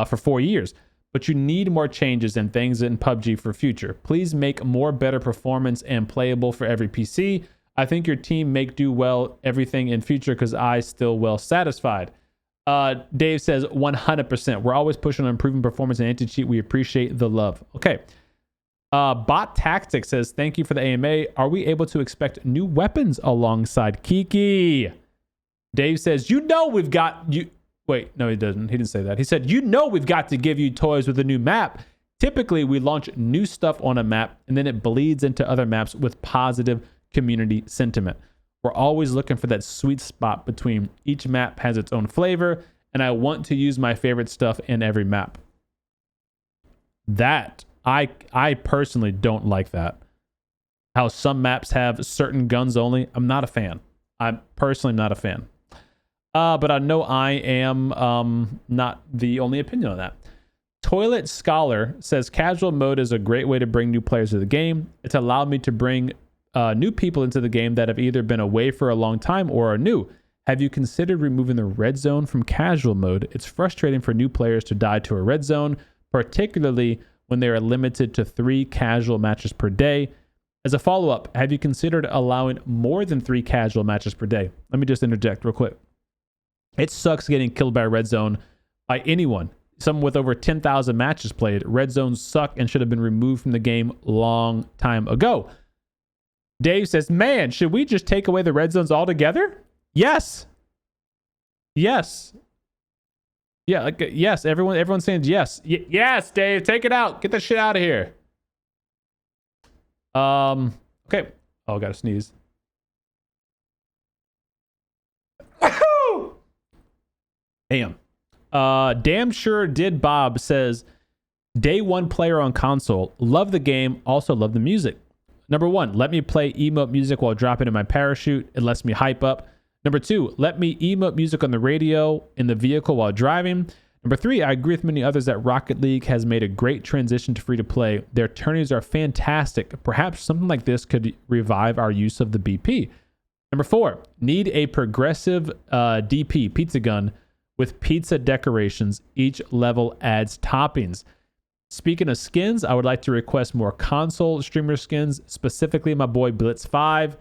for 4 years, but you need more changes and things in PUBG for future. Please make more better performance and playable for every PC. I think your team make do well everything in future because I still well satisfied. Dave says 100%. We're always pushing on improving performance and anti-cheat. We appreciate the love. Okay. Bot Tactics says, thank you for the AMA. Are we able to expect new weapons alongside Kiki? Dave says, you know we've got you. Wait, no, he doesn't. He didn't say that. He said, you know we've got to give you toys with a new map. Typically, we launch new stuff on a map, and then it bleeds into other maps with positive community sentiment. We're always looking for that sweet spot between each map has its own flavor, and I want to use my favorite stuff in every map. That, I personally don't like that. How some maps have certain guns only. I'm not a fan. I'm personally not a fan. But I know I am not the only opinion on that. Toilet Scholar says, casual mode is a great way to bring new players to the game. It's allowed me to bring new people into the game that have either been away for a long time or are new. Have you considered removing the red zone from casual mode? It's frustrating for new players to die to a red zone, particularly when they are limited to 3 casual matches per day. As a follow-up, have you considered allowing more than 3 casual matches per day? Let me just interject real quick. It sucks getting killed by a red zone by anyone. Someone with over 10,000 matches played. Red zones suck and should have been removed from the game long time ago. Dave says, man, should we just take away the red zones altogether? Yes. Yes. Yeah, like, yes, everyone's saying yes. Yes, Dave, take it out. Get the shit out of here. Okay. Oh, gotta sneeze. Damn. Damn sure did Bob says, day one player on console. Love the game. Also love the music. Number 1, let me play emote music while dropping in my parachute. It lets me hype up. Number 2, let me emote music on the radio in the vehicle while driving. Number 3, I agree with many others that Rocket League has made a great transition to free to play. Their tourneys are fantastic. Perhaps something like this could revive our use of the BP. Number 4, need a progressive DP pizza gun with pizza decorations. Each level adds toppings. Speaking of skins, I would like to request more console streamer skins, specifically my boy Blitz5.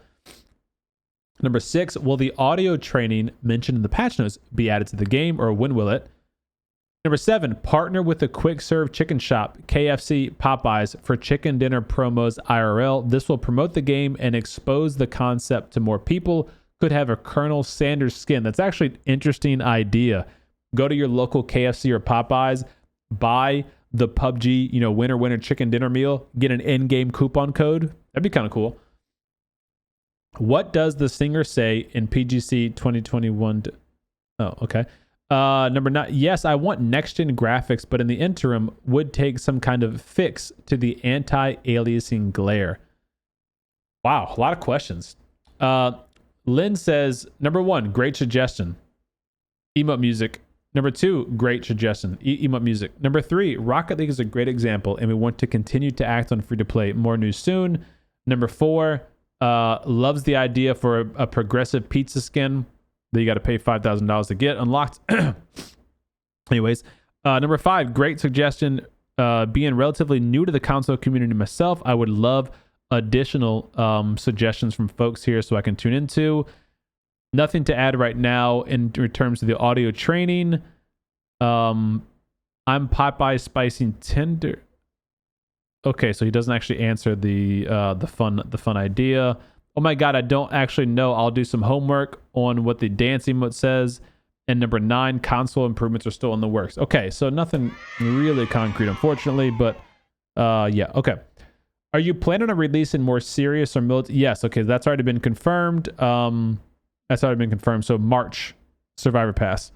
Number 6, will the audio training mentioned in the patch notes be added to the game, or when will it? Number 7, partner with a quick serve chicken shop, KFC, Popeyes, for chicken dinner promos IRL. This will promote the game and expose the concept to more people. Could have a Colonel Sanders skin. That's actually an interesting idea. Go to your local KFC or Popeyes, buy the PUBG, winner chicken dinner meal, get an in-game coupon code. That'd be kind of cool. What does the singer say in PGC 2021? Oh, okay. Number 9, yes, I want next-gen graphics, but in the interim, would take some kind of fix to the anti-aliasing glare. Wow, a lot of questions. Lynn says, number 1, great suggestion. Emote music. Number 2, great suggestion. Emote music. Number 3, Rocket League is a great example, and we want to continue to act on free-to-play. More news soon. Number 4, loves the idea for a progressive pizza skin that you got to pay $5,000 to get unlocked. Anyways, number 5, great suggestion. Being relatively new to the console community myself, I would love additional suggestions from folks here so I can tune into. Nothing to add right now in terms of the audio training. I'm Popeye spicing tender. Okay, so he doesn't actually answer the fun idea. Oh my god, I don't actually know. I'll do some homework on what the dance emote says. And number 9, console improvements are still in the works. Okay, so nothing really concrete, unfortunately, but yeah, okay. Are you planning on releasing more serious or military? Yes, okay, that's already been confirmed. That's already been confirmed. So March, Survivor Pass.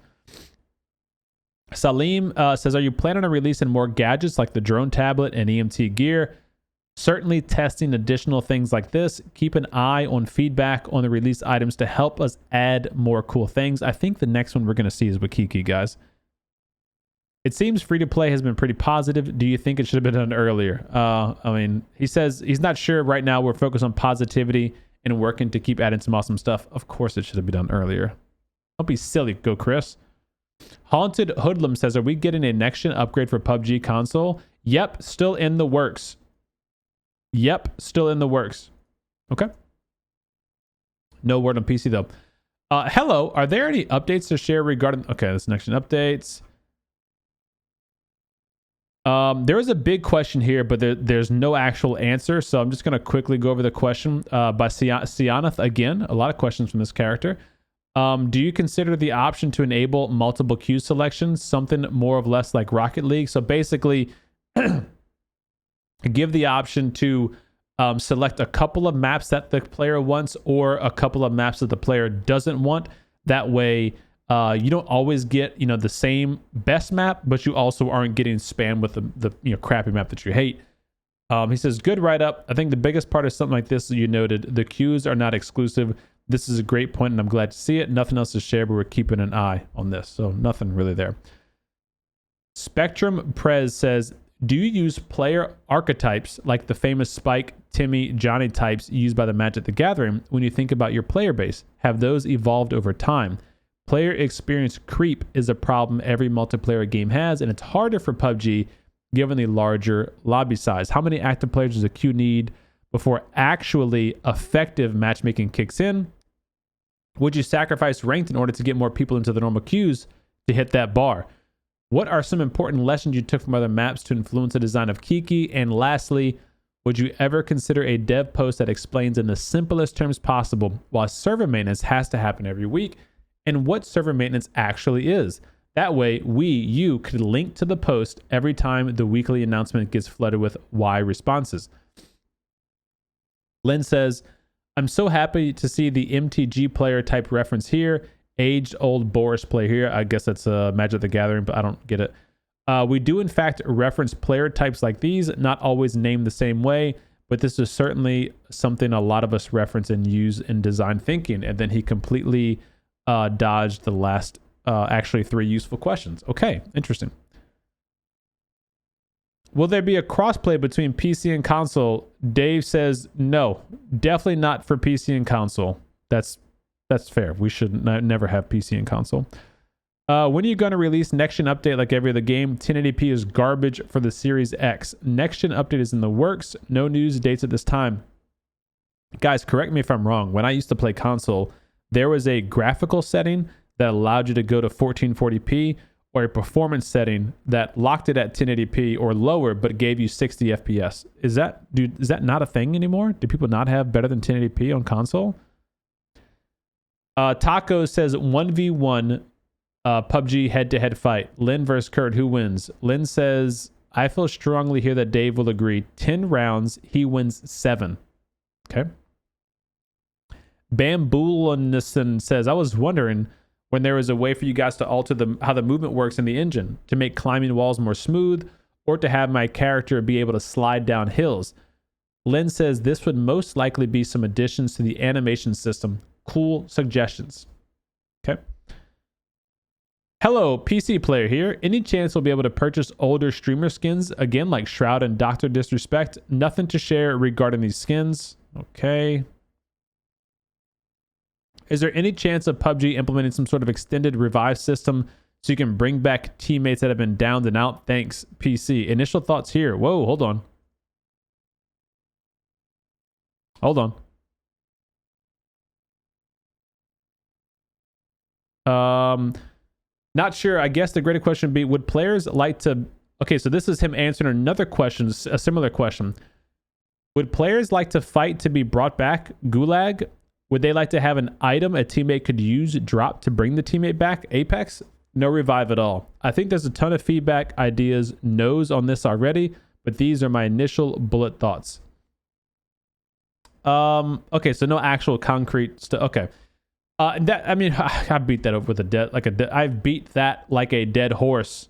Salim says, are you planning on releasing more gadgets like the drone tablet and EMT gear? Certainly testing additional things like this. Keep an eye on feedback on the release items to help us add more cool things. I think the next one we're going to see is with Kiki, guys. It seems free-to-play has been pretty positive. Do you think it should have been done earlier? I mean, he says he's not sure right now. We're focused on positivity and working to keep adding some awesome stuff. Of course it should have been done earlier. Don't be silly. Go, Chris. Haunted Hoodlum says, are we getting a next-gen upgrade for PUBG console? Yep, still in the works. Yep, still in the works. Okay. No word on PC, though. Hello, are there any updates to share regarding... Okay, this next-gen updates. There is a big question here, but there's no actual answer, so I'm just going to quickly go over the question by Sianath again. A lot of questions from this character. Do you consider the option to enable multiple queue selections, something more or less like Rocket League? So basically, give the option to select a couple of maps that the player wants or a couple of maps that the player doesn't want. That way, you don't always get the same best map, but you also aren't getting spammed with the crappy map that you hate. He says, good write-up. I think the biggest part of something like this, you noted, the queues are not exclusive. This is a great point, and I'm glad to see it. Nothing else to share, but we're keeping an eye on this. So nothing really there. Spectrum Prez says, do you use player archetypes like the famous Spike, Timmy, Johnny types used by the Magic the Gathering when you think about your player base? Have those evolved over time? Player experience creep is a problem every multiplayer game has, and it's harder for PUBG given the larger lobby size. How many active players does a queue need before actually effective matchmaking kicks in? Would you sacrifice ranked in order to get more people into the normal queues to hit that bar? What are some important lessons you took from other maps to influence the design of Kiki? And lastly, would you ever consider a dev post that explains in the simplest terms possible why server maintenance has to happen every week and what server maintenance actually is? That way, you could link to the post every time the weekly announcement gets flooded with why responses. Lynn says, I'm so happy to see the MTG player type reference here. Aged old Boris player here. I guess that's Magic the Gathering, but I don't get it. We do, in fact, reference player types like these, not always named the same way, but this is certainly something a lot of us reference and use in design thinking. And then he completely dodged the last, actually 3 useful questions. Okay, interesting. Will there be a crossplay between PC and console? Dave says no, definitely not for PC and console. That's fair. We should never have PC and console. When are you going to release next gen update like every other game? 1080p is garbage for the Series X. Next gen update is in the works. No news dates at this time. Guys, correct me if I'm wrong. When I used to play console, there was a graphical setting that allowed you to go to 1440p, or a performance setting that locked it at 1080p or lower but gave you 60 FPS. Is that not a thing anymore? Do people not have better than 1080p on console? Taco says 1v1 PUBG head-to-head fight. Lynn versus Kurt. Who wins? Lynn says, I feel strongly here that Dave will agree. 10 rounds, he wins 7. Okay. Bamboolonison says, I was wondering when there was a way for you guys to alter how the movement works in the engine to make climbing walls more smooth, or to have my character be able to slide down hills. Lynn says this would most likely be some additions to the animation system. Cool suggestions. Okay. Hello, PC player here. Any chance we'll be able to purchase older streamer skins again, like Shroud and Dr. Disrespect? Nothing to share regarding these skins. Okay. Is there any chance of PUBG implementing some sort of extended revive system so you can bring back teammates that have been downed and out? Thanks, PC. Initial thoughts here. Whoa, hold on. Hold on. Not sure. I guess the greater question would be, would players like to... Okay, so this is him answering another question, a similar question. Would players like to fight to be brought back? Gulag? Would they like to have an item a teammate could use drop to bring the teammate back? Apex? No revive at all. I think there's a ton of feedback, ideas, no's on this already, but these are my initial bullet thoughts. Okay, so no actual concrete stuff. Okay. I beat that up with I've beat that like a dead horse.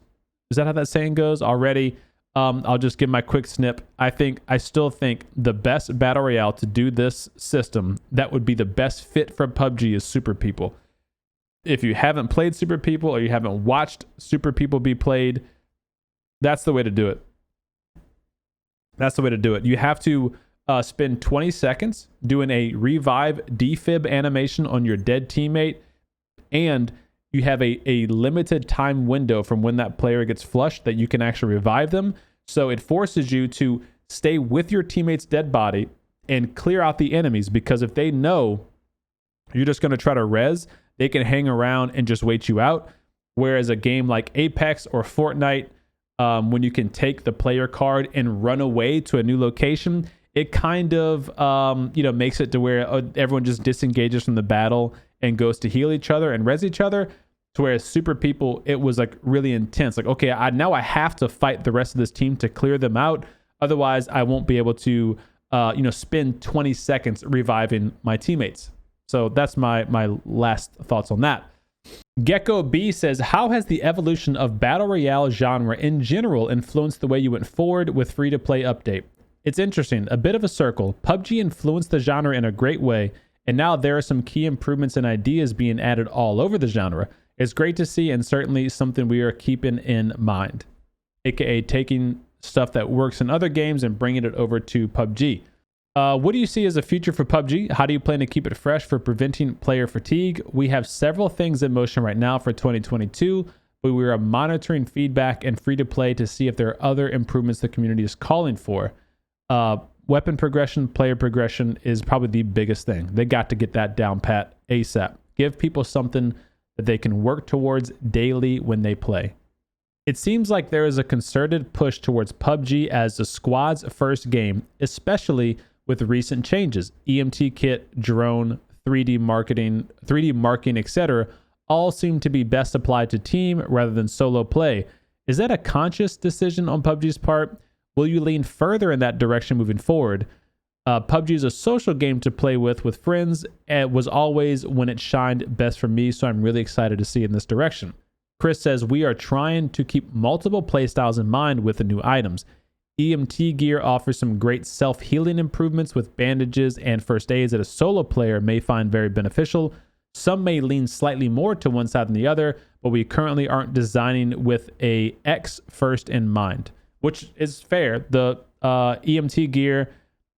Is that how that saying goes already? I'll just give my quick snip. I still think the best battle royale to do this system that would be the best fit for PUBG is Super People. If you haven't played Super People, or you haven't watched Super People be played, that's the way to do it. That's the way to do it. You have to spend 20 seconds doing a revive defib animation on your dead teammate, and you have a limited time window from when that player gets flushed that you can actually revive them. So it forces you to stay with your teammate's dead body and clear out the enemies, because if they know you're just going to try to res, they can hang around and just wait you out. Whereas a game like Apex or Fortnite, when you can take the player card and run away to a new location, it kind of makes it to where everyone just disengages from the battle and goes to heal each other and res each other. To where Super People, it was like really intense. Like, okay, now I have to fight the rest of this team to clear them out. Otherwise, I won't be able to spend 20 seconds reviving my teammates. So that's my last thoughts on that. Gecko B says, how has the evolution of battle royale genre in general influenced the way you went forward with free-to-play update? It's interesting, a bit of a circle. PUBG influenced the genre in a great way, and now there are some key improvements and ideas being added all over the genre. It's great to see, and certainly something we are keeping in mind, aka taking stuff that works in other games and bringing it over to PUBG. What do you see as a future for PUBG? How do you plan to keep it fresh for preventing player fatigue? We have several things in motion right now for 2022, but we are monitoring feedback and free to play to see if there are other improvements the community is calling for. Weapon progression, player progression is probably the biggest thing. They got to get that down pat ASAP. Give people something that they can work towards daily when they play. It seems like there is a concerted push towards PUBG as the squad's first game, especially with recent changes. EMT kit, drone, 3D marking, etc. all seem to be best applied to team rather than solo play. Is that a conscious decision on PUBG's part? Will you lean further in that direction moving forward? PUBG is a social game to play with friends, and it was always when it shined best for me, so I'm really excited to see in this direction. Chris says, we are trying to keep multiple playstyles in mind with the new items. EMT gear offers some great self-healing improvements with bandages and first aids that a solo player may find very beneficial. Some may lean slightly more to one side than the other, but we currently aren't designing with a X first in mind, which is fair. The EMT gear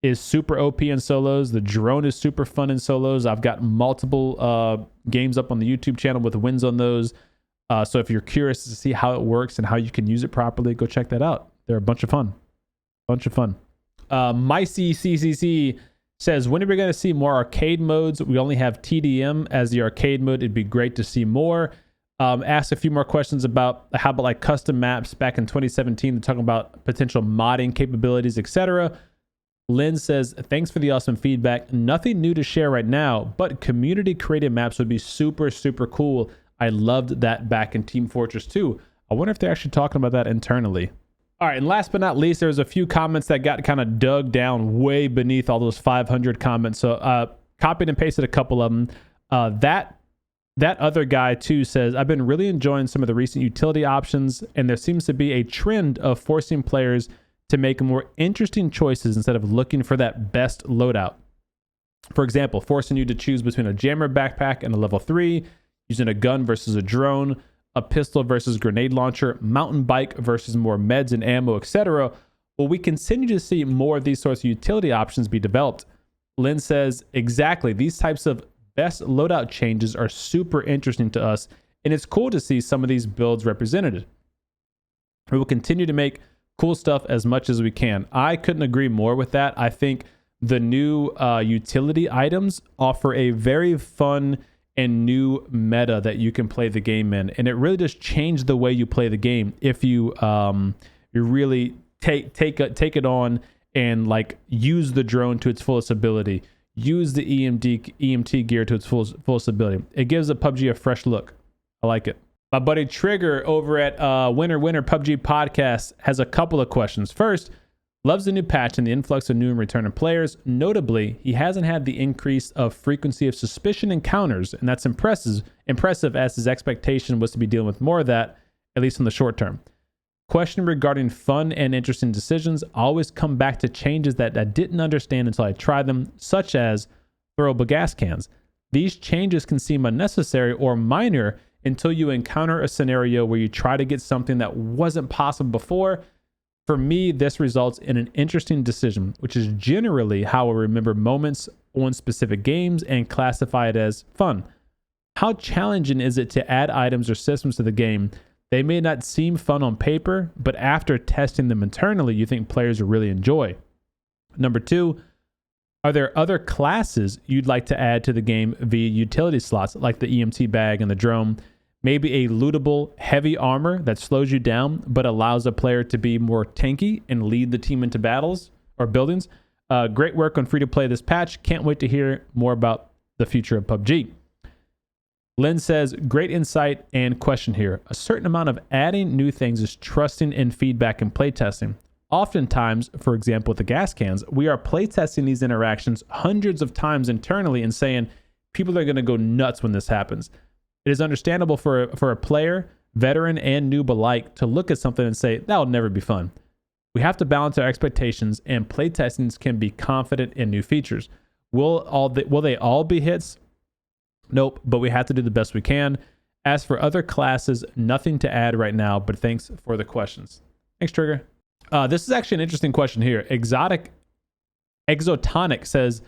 is super OP in solos. The drone is super fun in solos. I've got multiple games up on the YouTube channel with wins on those. So if you're curious to see how it works and how you can use it properly, go check that out. They're a bunch of fun. MyCCCC says, when are we going to see more arcade modes? We only have TDM as the arcade mode. It'd be great to see more. Ask a few more questions about how about like custom maps back in 2017. They're talking about potential modding capabilities, etc. Lynn says, thanks for the awesome feedback. Nothing new to share right now, but community created maps would be super, super cool. I loved that back in Team Fortress 2. I wonder if they're actually talking about that internally. All right, and last but not least, there's a few comments that got kind of dug down way beneath all those 500 comments. So copied and pasted a couple of them. That other guy too says, I've been really enjoying some of the recent utility options, and there seems to be a trend of forcing players to make more interesting choices instead of looking for that best loadout. For example, forcing you to choose between a jammer backpack and a level 3, using a gun versus a drone, a pistol versus grenade launcher, mountain bike versus more meds and ammo, etc. Well, we continue to see more of these sorts of utility options be developed. Lynn says, exactly, these types of best loadout changes are super interesting to us, and it's cool to see some of these builds represented. We will continue to make cool stuff as much as we can. I couldn't agree more with that. I think the new utility items offer a very fun and new meta that you can play the game in, and it really just changed the way you play the game if you really take it on and like use the drone to its fullest ability. Use the EMT gear to its fullest ability. It gives a PUBG a fresh look. I like it. My buddy Trigger over at Winner PUBG Podcast has a couple of questions. First, loves the new patch and the influx of new and returning players. Notably, he hasn't had the increase of frequency of suspicion encounters, and that's impressive as his expectation was to be dealing with more of that, at least in the short term. Question regarding fun and interesting decisions always come back to changes that I didn't understand until I tried them, such as throwable gas cans. These changes can seem unnecessary or minor until you encounter a scenario where you try to get something that wasn't possible before. For me, this results in an interesting decision, which is generally how I remember moments on specific games and classify it as fun. How challenging is it to add items or systems to the game? They may not seem fun on paper, but after testing them internally, you think players will really enjoy. Number 2, are there other classes you'd like to add to the game via utility slots, like the EMT bag and the drone? Maybe a lootable heavy armor that slows you down, but allows a player to be more tanky and lead the team into battles or buildings. Great work on free-to-play this patch. Can't wait to hear more about the future of PUBG. Lynn says, great insight and question here. A certain amount of adding new things is trusting in feedback and playtesting. Oftentimes, for example, with the gas cans, we are playtesting these interactions hundreds of times internally and saying, people are going to go nuts when this happens. It is understandable for a player, veteran and noob alike, to look at something and say, that'll never be fun. We have to balance our expectations, and playtestings can be confident in new features. Will they all be hits? Nope, but we have to do the best we can. As for other classes, nothing to add right now, but thanks for the questions. Thanks, Trigger. This is actually an interesting question here. Exotonic says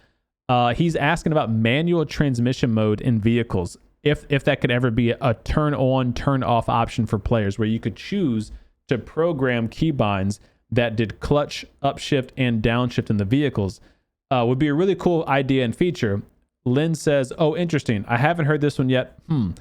he's asking about manual transmission mode in vehicles. If that could ever be a turn on, turn off option for players, where you could choose to program keybinds that did clutch, upshift, and downshift in the vehicles, would be a really cool idea and feature. Lynn says, oh, interesting. I haven't heard this one yet. So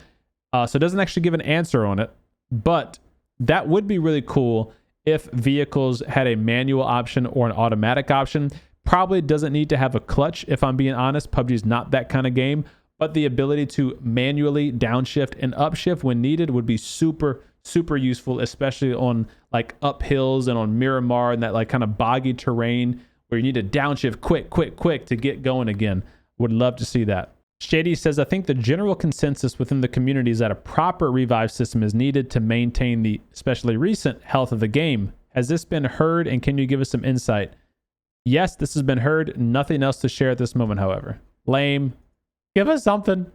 it doesn't actually give an answer on it, but that would be really cool if vehicles had a manual option or an automatic option. Probably doesn't need to have a clutch, if I'm being honest. PUBG is not that kind of game, but the ability to manually downshift and upshift when needed would be super, super useful, especially on like uphills and on Miramar and that like kind of boggy terrain where you need to downshift quick to get going again. Would love to see that. Shady says, I think the general consensus within the community is that a proper revive system is needed to maintain the especially recent health of the game. Has this been heard, and can you give us some insight? Yes, this has been heard. Nothing else to share at this moment, however. Lame. Give us something.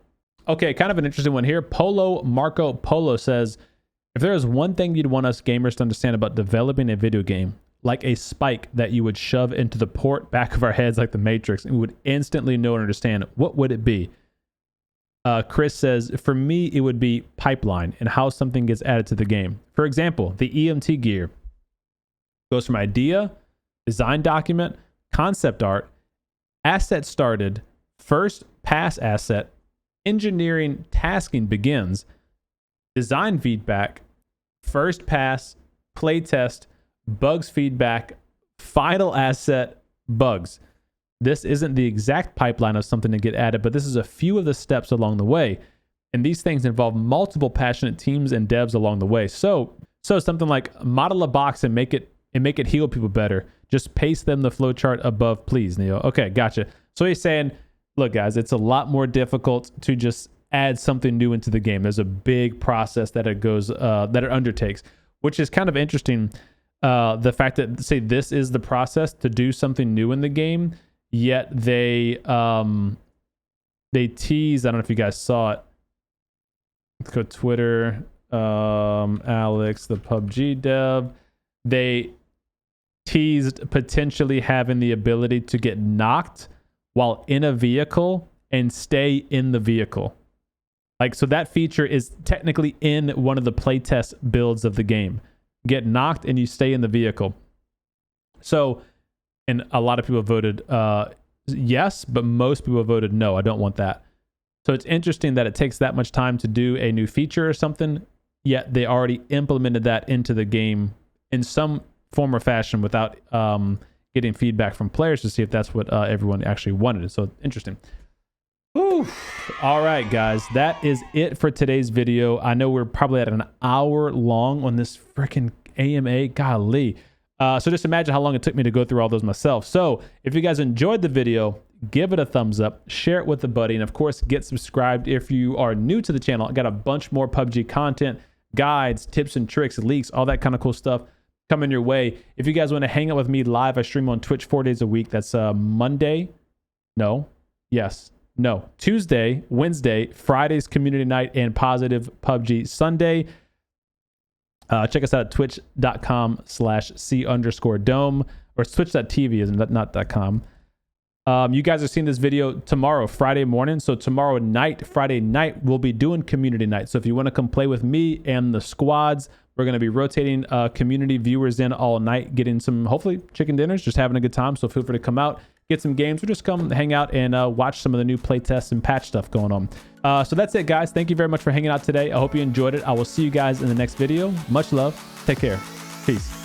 Okay, kind of an interesting one here. Marco Polo says, if there is one thing you'd want us gamers to understand about developing a video game, like a spike that you would shove into the port back of our heads like the Matrix, and we would instantly know and understand what would it be. Chris says, for me, it would be pipeline and how something gets added to the game. For example, the EMT gear goes from idea, design document, concept art, asset started, first pass asset, engineering tasking begins, design feedback, first pass, playtest, bugs feedback, final asset, bugs. This isn't the exact pipeline of something to get added, but this is a few of the steps along the way. And these things involve multiple passionate teams and devs along the way. So something like model a box and make it heal people better. Just paste them the flowchart above, please, Neo. Okay, gotcha. So he's saying, look, guys, it's a lot more difficult to just add something new into the game. There's a big process that it goes, that it undertakes, which is kind of interesting. The fact that, say, this is the process to do something new in the game, yet they tease. I don't know if you guys saw it. Let's go Twitter. Alex, the PUBG dev, they teased potentially having the ability to get knocked while in a vehicle and stay in the vehicle. Like, so that feature is technically in one of the playtest builds of the game. Get knocked and you stay in the vehicle. So, and a lot of people voted yes, but most people voted no, I don't want that. So it's interesting that it takes that much time to do a new feature or something, yet they already implemented that into the game in some form or fashion without getting feedback from players to see if that's what everyone actually wanted. So interesting. Whew. All right, guys, that is it for today's video. I know we're probably at an hour long on this freaking AMA. Golly. So just imagine how long it took me to go through all those myself. So if you guys enjoyed the video, give it a thumbs up, share it with a buddy, and of course, get subscribed if you are new to the channel. I got a bunch more PUBG content, guides, tips and tricks, leaks, all that kind of cool stuff coming your way. If you guys want to hang out with me live, I stream on Twitch 4 days a week. That's Tuesday, Wednesday, Friday's community night, and positive PUBG Sunday. Check us out at twitch.com/C_dome, or twitch.tv is not .com. You guys are seeing this video tomorrow, Friday morning. So tomorrow night, Friday night, we'll be doing community night. So if you want to come play with me and the squads, we're going to be rotating community viewers in all night, getting some, hopefully, chicken dinners, just having a good time. So feel free to come out, get some games, or just come hang out and watch some of the new playtests and patch stuff going on. So that's it, guys. Thank you very much for hanging out today. I hope you enjoyed it. I will see you guys in the next video. Much love. Take care. Peace.